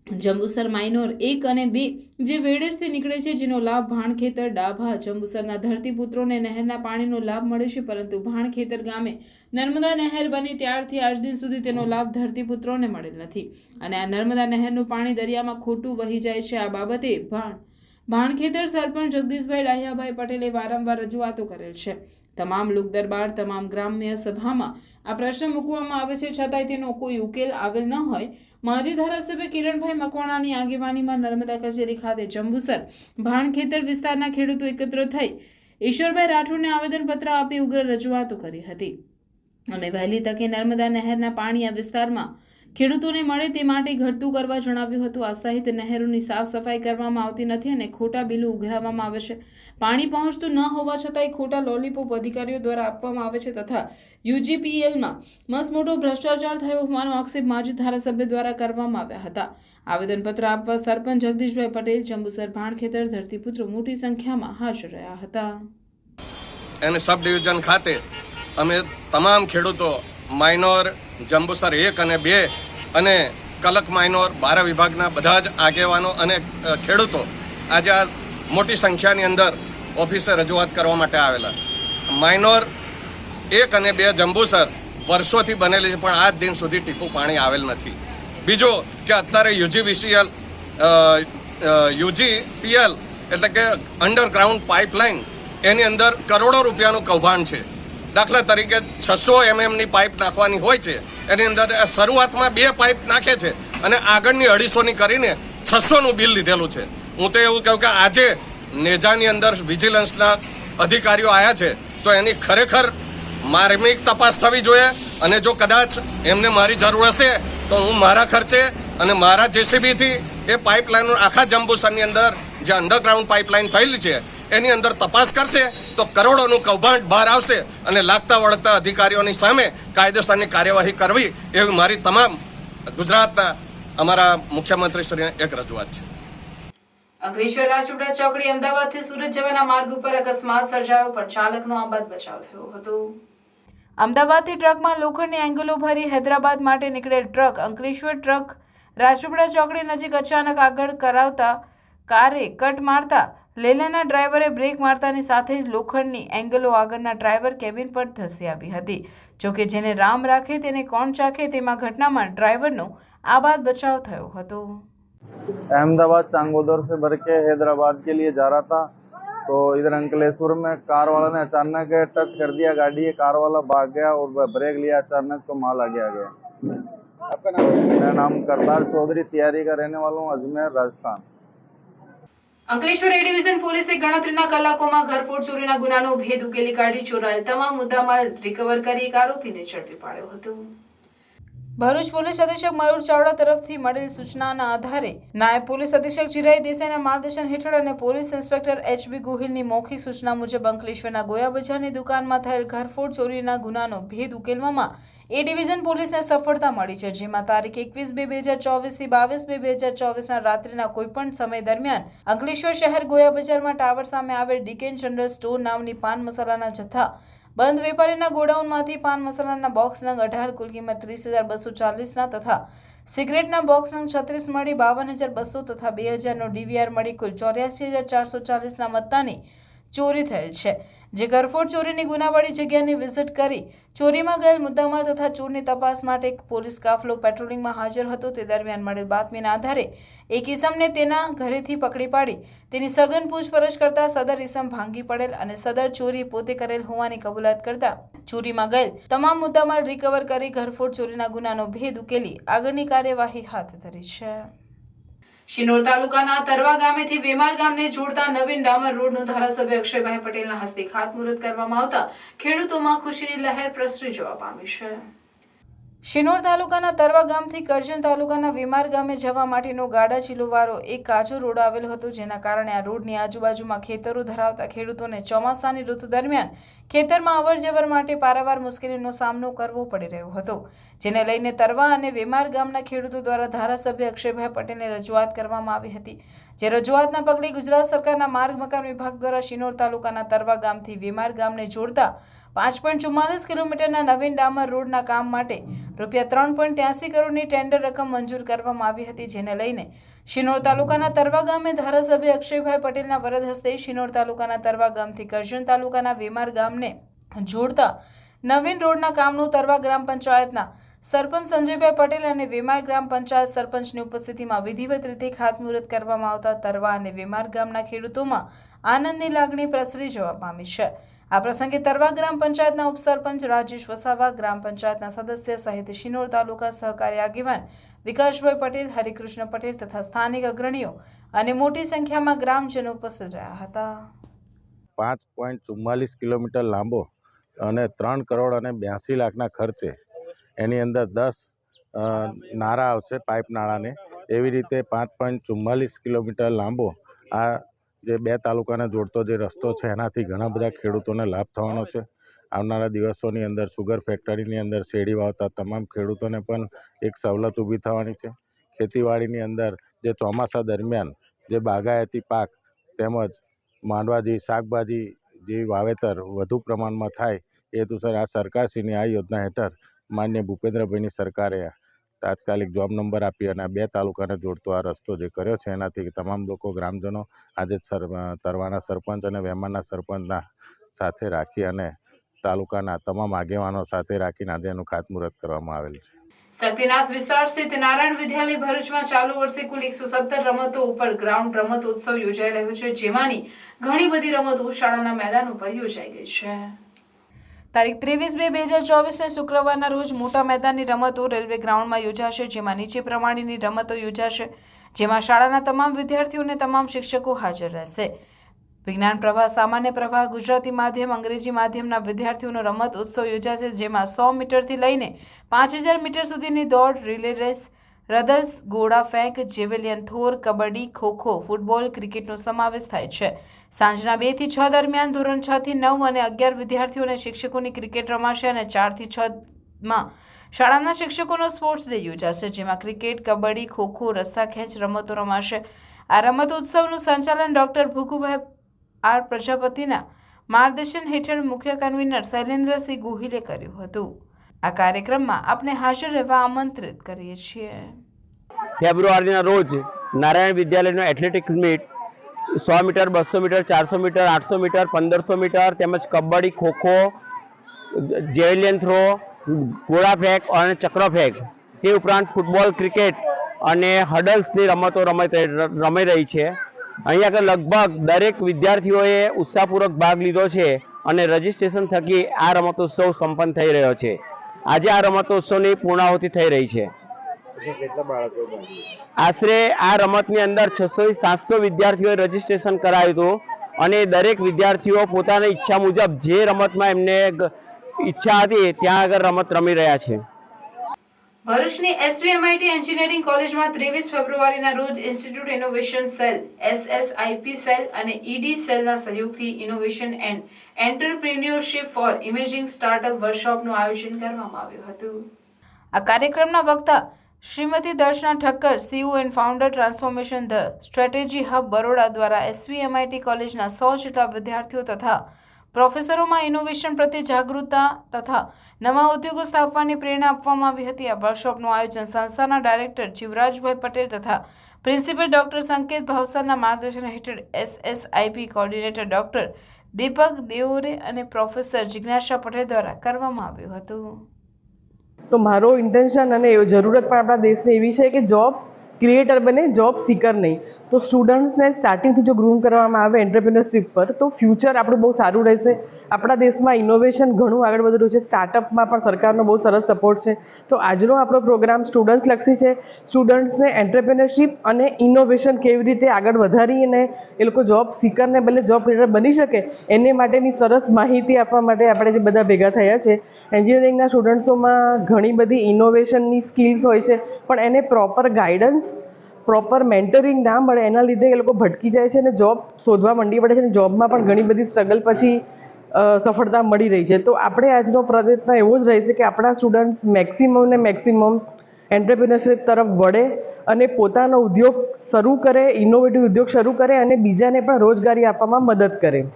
જંબુસર માઇનોર 1 અને 2 જે વેડેજથી નીકળે છે, જેનો લાભ ભાણખેતર, ડાભા, જંબુસરના ધરતીપુત્રોને નહેરના પાણીનો લાભ મળે છે, પરંતુ ભાણખેતર ગામે નર્મદા નહેર બની ત્યારથી આજ દિન સુધી તેનો લાભ ધરતીપુત્રોને મળેલ નથી અને આ નર્મદા નહેરનું પાણી દરિયામાં ખોટું વહી જાય છે. આ બાબતે ભાણખેતર સરપંચ જગદીશભાઈ ડાહિયાભાઈ પટેલે વારંવાર રજૂઆતો કરેલ છે. તમામ લોક દરબાર, તમામ ગ્રામ્ય સભામાં આ પ્રશ્ન મૂકવામાં આવે છે, છતાંય તેનો કોઈ ઉકેલ આવેલ ન હોય. માજી ધારાસભ્ય કિરણભાઈ મકવાણાની આગેવાનીમાં નર્મદા કચેરી ખાતે જંબુસર ભાણખેતર વિસ્તારના ખેડૂતો એકત્ર થઈ ઈશ્વરભાઈ રાઠોડને આવેદનપત્ર આપી ઉગ્ર રજૂઆતો કરી હતી અને વહેલી તકે નર્મદા નહેરના પાણી આ વિસ્તારમાં ખેડૂતોને મળે તે માટે ઘટતું કરવા જણાવ્યું હતું. આ સહિત નહેરોની સાફ સફાઈ કરવામાં આવતી નથી અને ખોટા બિલો ઉઘરાવવામાં આવે છે. પાણી પહોંચતું ન હોવા છતાંય ખોટા લોલીપોપ અધિકારીઓ દ્વારા આપવામાં આવે છે તથા યુજીપીએલમાં મસમોટો ભ્રષ્ટાચાર થયો હોવાનો આક્ષેપ માજી ધારાસભ્ય દ્વારા કરવામાં આવ્યા હતા. આવેદનપત્ર આપવા સરપંચ જગદીશભાઈ પટેલ, જંબુસર ભાણખેતર ધરતીપુત્રો મોટી સંખ્યામાં હાજર રહ્યા હતા. અને સબ ડિવિઝન ખાતે અમે તમામ ખેડૂતો માઇનોર જંબુસર 1 અને 2 અને કલક માઇનોર 12 વિભાગના બધા જ આગેવાનો અને ખેડૂતો આજે આ મોટી સંખ્યાની અંદર ઓફિસે રજૂઆત કરવા માટે આવેલા. માઇનોર 1 અને 2 જંબુસર વર્ષોથી બનેલી છે, પણ આજ દિન સુધી ટીપું પાણી આવેલ નથી. બીજું કે અત્યારે યુજીપીએલ એટલે કે અંડરગ્રાઉન્ડ પાઇપલાઇન એની અંદર કરોડો રૂપિયાનું કૌભાંડ છે. દાખલા તરીકે 600 mmની પાઇપ નાખવાની હોય છે, એની અંદર શરૂઆતમાં 2 પાઇપ નાખે છે અને આગળની 250ની કરીને 600નું બિલ લીધેલું છે. હું તો એવું કહું કે આજે નેજાની અંદર વિજિલન્સના અધિકારીઓ આવ્યા છે તો એની ખરેખર માર્મિક તપાસ થવી જોઈએ અને જો કદાચ એમને મારી જરૂર હશે તો હું મારા ખર્ચે અને મારા જેસીબીથી એ પાઇપલાઇન આખા જંબુસરની અંદર જે અંડરગ્રાઉન્ડ પાઇપલાઇન થયેલી છે એની અંદર તપાસ કરશે તો કરોડોનું કૌભાંડ બહાર આવશે અને લાગતા વળગતા અધિકારીઓની સામે કાયદેસરની કાર્યવાહી કરવી એવી મારી તમામ ગુજરાતના અમારા મુખ્યમંત્રીશ્રીને એક રજૂઆત છે. અંકલેશ્વર રાજપીપળા ચોકડી અમદાવાદથી સુરત જવાના માર્ગ ઉપર અકસ્માત સર્જાયો, પણ ચાલકનો આબાદ બચાવ થયો હતો. અમદાવાદથી ટ્રકમાં લોખંડની એંગલો ભરી હૈદરાબાદ માટે નીકળેલ ટ્રક અંકલેશ્વર ટ્રક રાજપીપળા ચોકડી નજીક અચાનક આગળ કરાવતા કારે કટ મારતા લેલાના ડ્રાઈવરે બ્રેક મારતાની સાથે જ લોખંડની એંગલો આગળના ડ્રાઈવર કેબિન પર ધસી આવી હતી. જોકે જેને રામ રાખે તેને કોણ ચાખે તેમાં ઘટનામાં ડ્રાઈવરનો આબાદ બચાવ થયો હતો. अहमदाबाद चांगोदर से भर के हैदराबाद के लिए जा रहा था तो इधर अंकलेश्वर में कार वाला ने अचानक टच कर दिया गाड़ी, कार वाला भाग गया और ब्रेक लिया अचानक तो माल आगे आ गया. आपका नाम? मेरा नाम करतार चौधरी, तैयारी का रहने वाला हूँ, अजमेर राजस्थान. અંકલેશ્વર એ ડિવિઝન પોલીસે ગણતરીના કલાકોમાં ઘરફોડ ચોરીના ગુનાનો ભેદ ઉકેલી કાઢી ચોરાયેલ તમામ મુદ્દામાલ રિકવર કરી એક આરોપીને ઝડપી પાડ્યો હતો. ભરૂચ પોલીસ અધિક્ષક મયુર ચાવડા તરફથી મળેલ સૂચનાના આધારે નાયબ પોલીસ અધિક્ષક ચિરાઈ દેસાઈના માર્ગદર્શન હેઠળ અને પોલીસ ઇન્સ્પેક્ટર HB ગોહિલની મૌખિક સૂચના મુજબ અંકલેશ્વરના ગોયા બજારની દુકાનમાં થયેલ ઘરફોડ ચોરીના ગુનાનો ભેદ ઉકેલવામાં એ ડિવિઝન પોલીસને સફળતા મળી છે, જેમાં તારીખ 21/2/2024 થી 22/2/2024ના રાત્રિના કોઈપણ સમય દરમિયાન અંકલેશ્વર શહેર ગોયા બજારમાં ટાવર સામે આવેલ ડીકેન જનરલ સ્ટોર નામની પાન મસાલાના જથ્થા બંધ વેપારીના ગોડાઉનમાંથી પાન મસાલાના બોક્સ નંગ 18 કુલ કિંમત 30,240ના તથા સિગરેટના બોક્સ નંગ 36 મળી 52,200 તથા 2,000નો DVR મળી કુલ 84,440ના મત્તાની ચોરી થયેલ છે. જે ઘરફોડ ચોરીની ગુનાવાળી જગ્યાની વિઝિટ કરી ચોરીમાં ગયેલ મુદ્દામાલ તથા ચોરની તપાસ માટે એક પોલીસ કાફલો પેટ્રોલિંગમાં હાજર હતો. તે દરમિયાન મળેલ બાતમીના આધારે એક ઇસમને તેના ઘરેથી પકડી પાડી તેની સઘન પૂછપરછ કરતા સદર ઇસમ ભાંગી પડેલ અને સદર ચોરી પોતે કરેલ હોવાની કબૂલાત કરતા ચોરીમાં ગયેલ તમામ મુદ્દામાલ રિકવર કરી ઘરફોડ ચોરીના ગુનાનો ભેદ ઉકેલી આગળની કાર્યવાહી હાથ ધરી છે. શિનોર તાલુકાના તરવા ગામેથી વેમાર ગામને જોડતા નવીન ડામર રોડનું ધારાસભ્ય અક્ષયભાઈ પટેલના હસ્તે ખાતમુહૂર્ત કરવામાં આવતા ખેડૂતોમાં ખુશીની લહેર પ્રસરી જવા પામી છે. શિનોર તાલુકાના તરવા ગામથી કરજણ તાલુકાના વિમાર ગામે જવા માટેનો ગાડા ચીલુવાળો એક કાચો રોડ આવેલો હતો, જેના કારણે આ રોડની આજુબાજુમાં ખેતરો ધરાવતા ખેડૂતોને ચોમાસાની ઋતુ દરમિયાન ખેતરમાં અવરજવર માટે પારાવાર મુશ્કેલીનો સામનો કરવો પડી રહ્યો હતો, જેને લઈને તરવા અને વિમાર ગામના ખેડૂતો દ્વારા ધારાસભ્ય અક્ષયભાઈ પટેલને રજૂઆત કરવામાં આવી હતી, જે રજૂઆતના પગલે ગુજરાત સરકારના માર્ગ મકાન વિભાગ દ્વારા શિનોર તાલુકાના તરવા ગામથી વિમાર ગામને જોડતા 5.44 કિલોમીટરના નવીન ડામર રોડના કામ માટે રૂપિયા 3.83 કરોડની ટેન્ડર રકમ મંજૂર કરવામાં આવી હતી, જેને લઈને શિનોર તાલુકાના તરવા ગામે ધારાસભ્ય અક્ષયભાઈ પટેલના વરદ હસ્તે શિનોર તાલુકાના તરવા ગામથી કરજણ તાલુકાના વિમાર ગામને જોડતા નવીન રોડના કામનું તરવા ગ્રામ પંચાયતના સરપંચ સંજયભાઈ પટેલ અને વિમાર ગ્રામ પંચાયત સરપંચની ઉપસ્થિતિમાં વિધિવત રીતે ખાતમુહૂર્ત કરવામાં આવતા તરવા અને વિમાર ગામના ખેડૂતોમાં આનંદની લાગણી પ્રસરી જવા પામી છે। આ પ્રસંગે તરવા ગ્રામ પંચાયતના ઉપસરપંચ રાજેશ વસાવા, ગ્રામ પંચાયતના સદસ્ય સહિત શિનોર તાલુકા સહકારી આગેવાન વિકાસભાઈ પટેલ, હરિકૃષ્ણ પટેલ તથા સ્થાનિક અગ્રણીઓ અને મોટી સંખ્યામાં ગ્રામજનો ઉપસ્થિત રહ્યા હતા। 5.44 કિલોમીટર લાંબો અને 3 કરોડ અને 82 લાખના ખર્ચે એની અંદર 10 નાળા આવશે, પાઇપ નાળાને, એવી રીતે 5.44 કિલોમીટર લાંબો આ જે બે તાલુકાને જોડતો જે રસ્તો છે એનાથી ઘણા બધા ખેડૂતોને લાભ થવાનો છે। આવનારા દિવસોની અંદર સુગર ફેક્ટરીની અંદર શેરડી વાવતા તમામ ખેડૂતોને પણ એક સવલત ઊભી થવાની છે। ખેતીવાડીની અંદર જે ચોમાસા દરમિયાન જે બાગાયતી પાક તેમજ માંડવાજી, શાકભાજી જેવી વાવેતર વધુ પ્રમાણમાં થાય એ હેતુસર આ સરકારશ્રીની આ યોજના હેઠળ માનનીય ભૂપેન્દ્રભાઈની સરકારે તાત્કાલિક જોબ નંબર આપી અને આ બે તાલુકાને જોડતો આ રસ્તો જે કર્યો છે એનાથી તમામ લોકો, ગ્રામજનો આજે તરવાના સરપંચ અને વેમારના સરપંચના સાથે રાખી અને તાલુકાના તમામ આગેવાનો સાથે રાખીને આજે એનું ખાતમુહૂર્ત કરવામાં આવેલ છે। શક્તિનાથ વિસ્તાર સ્થિત નારાયણ વિદ્યાલય ભરૂચમાં ચાલુ વર્ષે કુલ 117 રમતો ઉપર ગ્રાઉન્ડ રમતોત્સવ યોજાઈ રહ્યો છે, જેમાંની ઘણી બધી રમતો શાળાના મેદાન ઉપર યોજાઈ ગઈ છે। તારીખ 23/2/2024 શુક્રવારના રોજ મોટા મેદાનની રમતો રેલવે ગ્રાઉન્ડમાં યોજાશે, જેમાં નીચે પ્રમાણેની રમતો યોજાશે, જેમાં શાળાના તમામ વિદ્યાર્થીઓ અને તમામ શિક્ષકો હાજર રહેશે। વિજ્ઞાન પ્રવાહ, સામાન્ય પ્રવાહ, ગુજરાતી માધ્યમ, અંગ્રેજી માધ્યમના વિદ્યાર્થીઓનો રમત ઉત્સવ યોજાશે, જેમાં 100 મીટરથી લઈને 5000 મીટર સુધીની દોડ, રિલે રેસ, રદલ્સ, ગોળા ફેંક, જેવેલિયન થ્રો, કબડ્ડી, ખોખો, ફૂટબોલ, ક્રિકેટનો સમાવેશ થાય છે। સાંજના 2 થી 6 દરમિયાન ધોરણ 6 થી 9 અને 11 વિદ્યાર્થીઓ અને શિક્ષકોની ક્રિકેટ રમાશે અને 4 થી 6માં શાળાના શિક્ષકોનો સ્પોર્ટ્સ ડે યોજાશે, જેમાં ક્રિકેટ, કબડ્ડી, ખોખો, રસ્સા ખેંચ રમતો રમાશે। આ રમત ઉત્સવનું સંચાલન ડોક્ટર ભૂકુભાઈ આર પ્રજાપતિના માર્ગદર્શન હેઠળ મુખ્ય કન્વીનર શૈલેન્દ્રસિંહ ગોહિલે કર્યું હતું। આ કાર્યક્રમમાં આપણે હાજર રહેવા આમંત્રિત કરીએ છીએ। ફેબ્રુઆરીના રોજ નારાયણ વિદ્યાલયનો athletics meet 100 metre, 200 metre, 400 metre, 800 metre, 1500 metre તેમજ કબડ્ડી, ખોખો, જેવેલિયન થ્રો, ગોળા ફેંક અને ચક્ર ફેંક, તે ઉપરાંત ફૂટબોલ, ક્રિકેટ અને હડલ્સની રમતો રમાઈ રહી છે। અહીંયા આગળ લગભગ દરેક વિદ્યાર્થીઓએ ઉત્સાહપૂર્વક ભાગ લીધો છે અને રજીસ્ટ્રેશન થકી આ રમતોત્સવ સંપન્ન થઈ રહ્યો છે। આજે આ રમતોત્સવની પૂર્ણાહુતિ થઈ રહી છે। આશરે આ રમતની અંદર 600-700 વિદ્યાર્થીઓએ રજીસ્ટ્રેશન કરાવ્યું હતું અને દરેક વિદ્યાર્થીઓ પોતાની ઈચ્છા મુજબ જે રમતમાં એમને ઈચ્છા હતી ત્યાં આગળ રમત રમી રહ્યા છે। ભરૂચની SVMIT એન્જિનિયરિંગ કોલેજમાં 23 ફેબ્રુઆરીના રોજ institute innovation cell, SSIP cell અને ED સેલના સહયોગથી innovation and entrepreneurship for imaging startup વર્કશોપનું આયોજન કરવામાં આવ્યું હતું। આ કાર્યક્રમના વક્તા Shrimati Darshana Thakkar, CEO and founder, transformation the strategy hub Baroda દ્વારા SVMIT કોલેજના 100 જેટલા વિદ્યાર્થીઓ તથા પ્રોફેસરોમાં ઇનોવેશન પ્રત્યે જાગૃતતા તથા નવા ઉદ્યોગો સ્થાપવાની પ્રેરણા આપવામાં આવી હતી। આ વર્કશોપનું આયોજન સંસ્થાના ડાયરેક્ટર જીવરાજભાઈ પટેલ તથા પ્રિન્સિપલ ડોક્ટર સંકેત ભાવસારના માર્ગદર્શન હેઠળ SSIP કોર્ડિનેટર ડોક્ટર દીપક દેઓરે અને પ્રોફેસર જિજ્ઞાસા પટેલ દ્વારા કરવામાં આવ્યું હતું। તો મારો ઇન્ટેન્શન અને જરૂરત પણ આપણા દેશને એવી છે કે જોબ ક્રિએટર બને, જોબ સીકર નહીં। તો સ્ટુડન્ટ્સને સ્ટાર્ટિંગથી જો ગ્રૂમ કરવામાં આવે એન્ટરપ્રિન્યોરશિપ પર તો ફ્યુચર આપણું બહુ સારું રહેશે આપણા દેશમાં ઇનોવેશન ઘણું આગળ વધી રહ્યું છે. સ્ટાર્ટઅપમાં પણ સરકારનો બહુ સરસ સપોર્ટ છે. તો આજનો આપણો પ્રોગ્રામ સ્ટુડન્ટ્સલક્ષી છે. સ્ટુડન્ટ્સને એન્ટરપ્રેન્યોરશિપ અને ઇનોવેશન કેવી રીતે આગળ વધારીને એ લોકો જોબ સીકરને બદલે જોબ ક્રિએટર બની શકે એને માટેની સરસ માહિતી આપવા માટે આપણે જે બધા ભેગા થયા છે. એન્જિનિયરિંગના સ્ટુડન્ટ્સોમાં ઘણી બધી ઇનોવેશનની સ્કિલ્સ હોય છે, પણ એને પ્રોપર ગાઈડન્સ, પ્રોપર મેન્ટરિંગ ના મળે, એના લીધે એ લોકો ભટકી જાય છે અને જોબ શોધવા માંડી પડે છે. અને જોબમાં પણ ઘણી બધી સ્ટ્રગલ પછી સફળતા મળી રહી છે. તો આપણે આજનો પ્રયત્ન એવો જ રહેશે કે આપણા સ્ટુડન્ટ્સ મેક્સિમમ એન્ટરપ્રિન્યોરશિપ તરફ વળે અને પોતાનો ઉદ્યોગ શરૂ કરે, ઇનોવેટિવ ઉદ્યોગ શરૂ કરે અને બીજાને પણ રોજગારી આપવામાં મદદ કરે.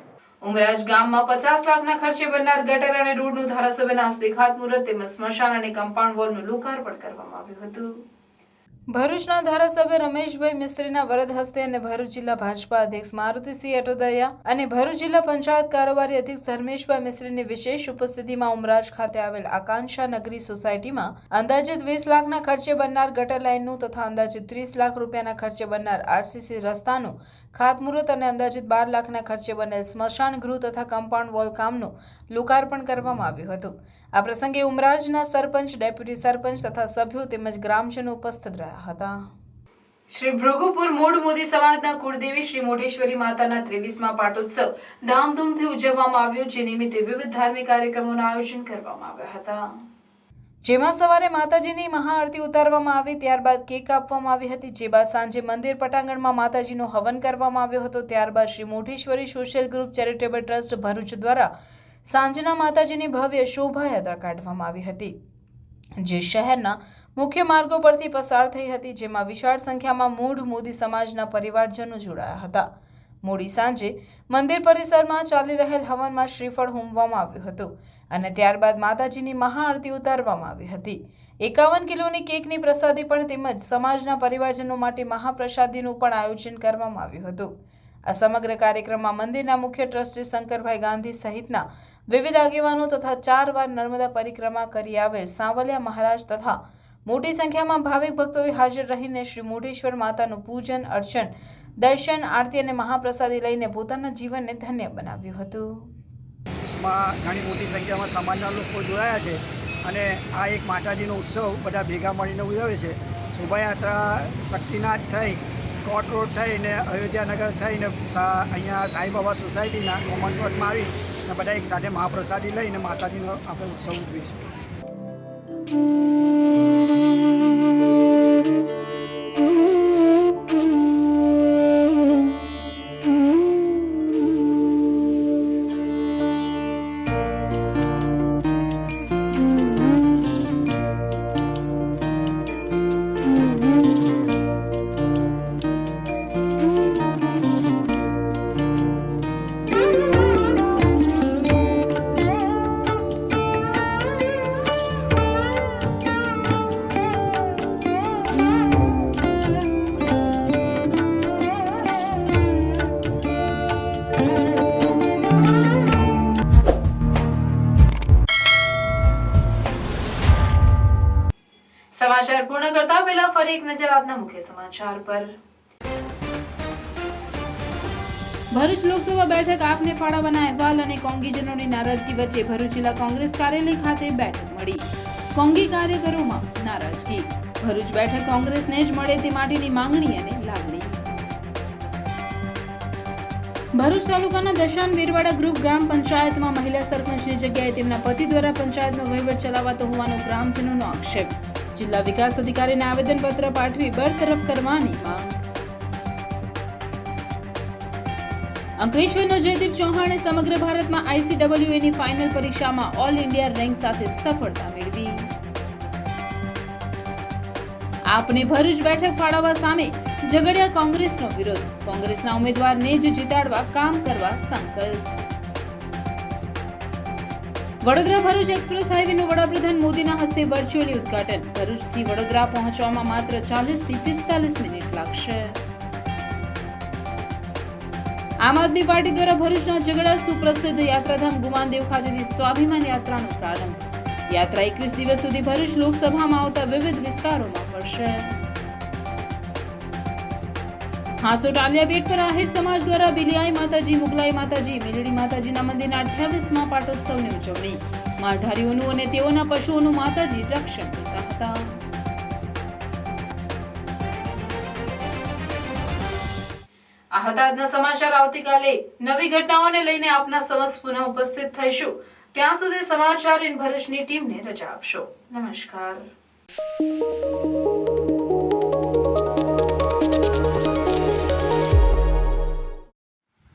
ઉમરાજ ગામમાં 50 લાખના ખર્ચે બનનાર ગટર અને રોડનું ધારાસભ્યના હસ્તે ખાતમુહૂર્ત તેમજ સ્મશાન અને કમ્પાઉન્ડ વોલનું લોકાર્પણ કરવામાં આવ્યું હતું. ભરૂચના ધારાસભ્ય રમેશભાઈ મિસ્ત્રીના વરદ હસ્તે અને ભરૂચ જિલ્લા ભાજપા અધ્યક્ષ મારુતિસિંહ અટોદરિયા અને ભરૂચ જિલ્લા પંચાયત કારોબારી અધ્યક્ષ ધર્મેશભાઈ મિસ્ત્રીની વિશેષ ઉપસ્થિતિમાં ઉમરાજ ખાતે આવેલ આકાંક્ષા નગરી સોસાયટીમાં અંદાજિત 20 લાખના ખર્ચે બનનાર ગટર લાઇનનું તથા અંદાજિત 30 લાખ રૂપિયાના ખર્ચે બનનાર આરસીસી રસ્તાનું ખાતમુહૂર્ત અને અંદાજિત 12 લાખના ખર્ચે બનેલ સ્મશાન ગૃહ તથા કમ્પાઉન્ડ વોલ કામનું લોકાર્પણ કરવામાં આવ્યું હતું. આ પ્રસંગે ઉમરાજના સરપંચ, ડેપ્યુટી સરપંચ તથા સભ્યો તેમજ ગ્રામજનો ઉપસ્થિત રહ્યા હતા. શ્રી ભૃગુપુર મૂળ મોદી સમાજના કુળદેવી શ્રી મોઢેશ્વરી માતાના 23મા પાટોત્સવ ધામધૂમથી ઉજવવામાં આવ્યો, જે નિમિત્તે વિવિધ ધાર્મિક કાર્યક્રમોનું આયોજન કરવામાં આવ્યા હતા. જેમાં સવારે માતાજીની મહાઆરતી ઉતારવામાં આવી, ત્યારબાદ કેક આપવામાં આવી હતી. જે બાદ સાંજે મંદિર પટાંગણમાં માતાજીનો હવન કરવામાં આવ્યો હતો. ત્યારબાદ Shri Modheshwari social group charitable trust Bharuch દ્વારા સાંજના માતાજીની ભવ્ય શોભાયાત્રા કાઢવામાં આવી હતી, જે શહેરના મુખ્ય માર્ગો પરથી પસાર થઈ હતી. જેમાં વિશાળ સંખ્યામાં મૂળ મોદી સમાજના પરિવારજનો જોડાયા હતા. મોડી સાંજે મંદિર પરિસરમાં ચાલી રહેલ હવનમાં શ્રીફળ હોમવામાં આવ્યું હતું અને ત્યારબાદ માતાજીની મહાઆરતી ઉતારવામાં આવી હતી. 51 કિલોની કેકની પ્રસાદી પણ તેમજ સમાજના પરિવારજનો માટે મહાપ્રસાદીનું પણ આયોજન કરવામાં આવ્યું હતું. આ સમગ્ર કાર્યક્રમમાં મંદિરના મુખ્ય ટ્રસ્ટી શંકરભાઈ ગાંધી સહિતના વિવિધ આગેવાનો તથા 4 વાર નર્મદા પરિક્રમા કરી આવેલ સાવલિયા મહારાજ તથા મોટી સંખ્યામાં ભાવિક ભક્તોએ હાજર રહીને શ્રી મોઢેશ્વર માતાનું પૂજન, અર્ચન, દર્શન, આરતી અને મહાપ્રસાદી લઈને પોતાના જીવનને ધન્ય બનાવ્યું હતું. ઘણી મોટી સંખ્યામાં સમાજના લોકો જોડાયા છે અને આ એક માતાજીનો ઉત્સવ બધા ભેગા મળીને ઉજવે છે. શોભાયાત્રા શક્તિનાથ થઈ, કોટ રોડ થઈને અયોધ્યાનગર થઈને અહીંયા સાંઈબાબા સોસાયટીના કોમન પ્લોટમાં આવી અને બધા એક સાથે મહાપ્રસાદી લઈને માતાજીનો આપણે ઉત્સવ ઉજવીશું. સમાચાર પૂર્ણ કરતા પહેલા ફરી એક નજર આજના મુખ્ય સમાચાર પર. ભરૂચ લોકસભા બેઠક આપને ફાળવવાના અહેવાલ અને કોંગીજનોની નારાજગી વચ્ચે ભરૂચ જિલ્લા કોંગ્રેસ કાર્યાલય ખાતે બેઠક મળી. કોંગી કાર્યકરોમાં નારાજગી. ભરૂચ બેઠક કોંગ્રેસને જ મળે તે માટેની માંગણી અને લાગણી. ભરૂચ તાલુકાના દશાન વેરવાડા ગ્રુપ ગ્રામ પંચાયતમાં મહિલા સરપંચની જગ્યાએ તેમના પતિ દ્વારા પંચાયતનો વહીવટ ચલાવાતો હોવાનો ગ્રામજનોનો આક્ષેપ. જિલ્લા વિકાસ અધિકારીને આવેદનપત્ર પાઠવી બરતરફ કરવાની માંગ. અંકલેશ્વરનો જયદીપ ચૌહાણે સમગ્ર ભારતમાં ICWAની ફાઇનલ પરીક્ષામાં ઓલ ઇન્ડિયા રેન્ક સાથે સફળતા મેળવી. આપને ભરૂચ બેઠક ફાળવવા સામે ઝઘડિયા કોંગ્રેસનો વિરોધ. કોંગ્રેસના ઉમેદવારને જ જીતાડવા કામ કરવા સંકલ્પ. વડોદરા ભરૂચ એક્સપ્રેસ હાઈવેનું વડાપ્રધાન મોદીના હસ્તે વર્ચ્યુઅલી ઉદ્ઘાટન. ભરૂચથી વડોદરા પહોંચવામાં માત્ર 40 થી 45 મિનિટ લાગશે. આમ આદમી પાર્ટી દ્વારા ભરૂચના ઝઘડા સુપ્રસિદ્ધ યાત્રાધામ ગુમાનદેવ ખાતેથી સ્વાભિમાન યાત્રાનો પ્રારંભ. યાત્રા 21 દિવસ સુધી ભરૂચ લોકસભામાં આવતા વિવિધ વિસ્તારોમાં ફરશે. હાંસોટ આલિયા બેટ પર આહિર સમાજ દ્વારા બિલિયાઈ માતાજી, મુગલાઈ માતાજી, મેલડી માતાજીના મંદિરના 28મા પાટોત્સવની ઉજવણી. માલધારીઓનું અને તેઓના પશુઓનું માતાજી રક્ષણ કરતા હતા. આ હતા આજના સમાચાર. આવતીકાલે નવી ઘટનાઓને લઈને આપના સમક્ષ પુનઃ ઉપસ્થિત થઈશું. ત્યાં સુધી સમાચાર ઇન ભરૂચની ટીમને રજા આપશો. નમસ્કાર.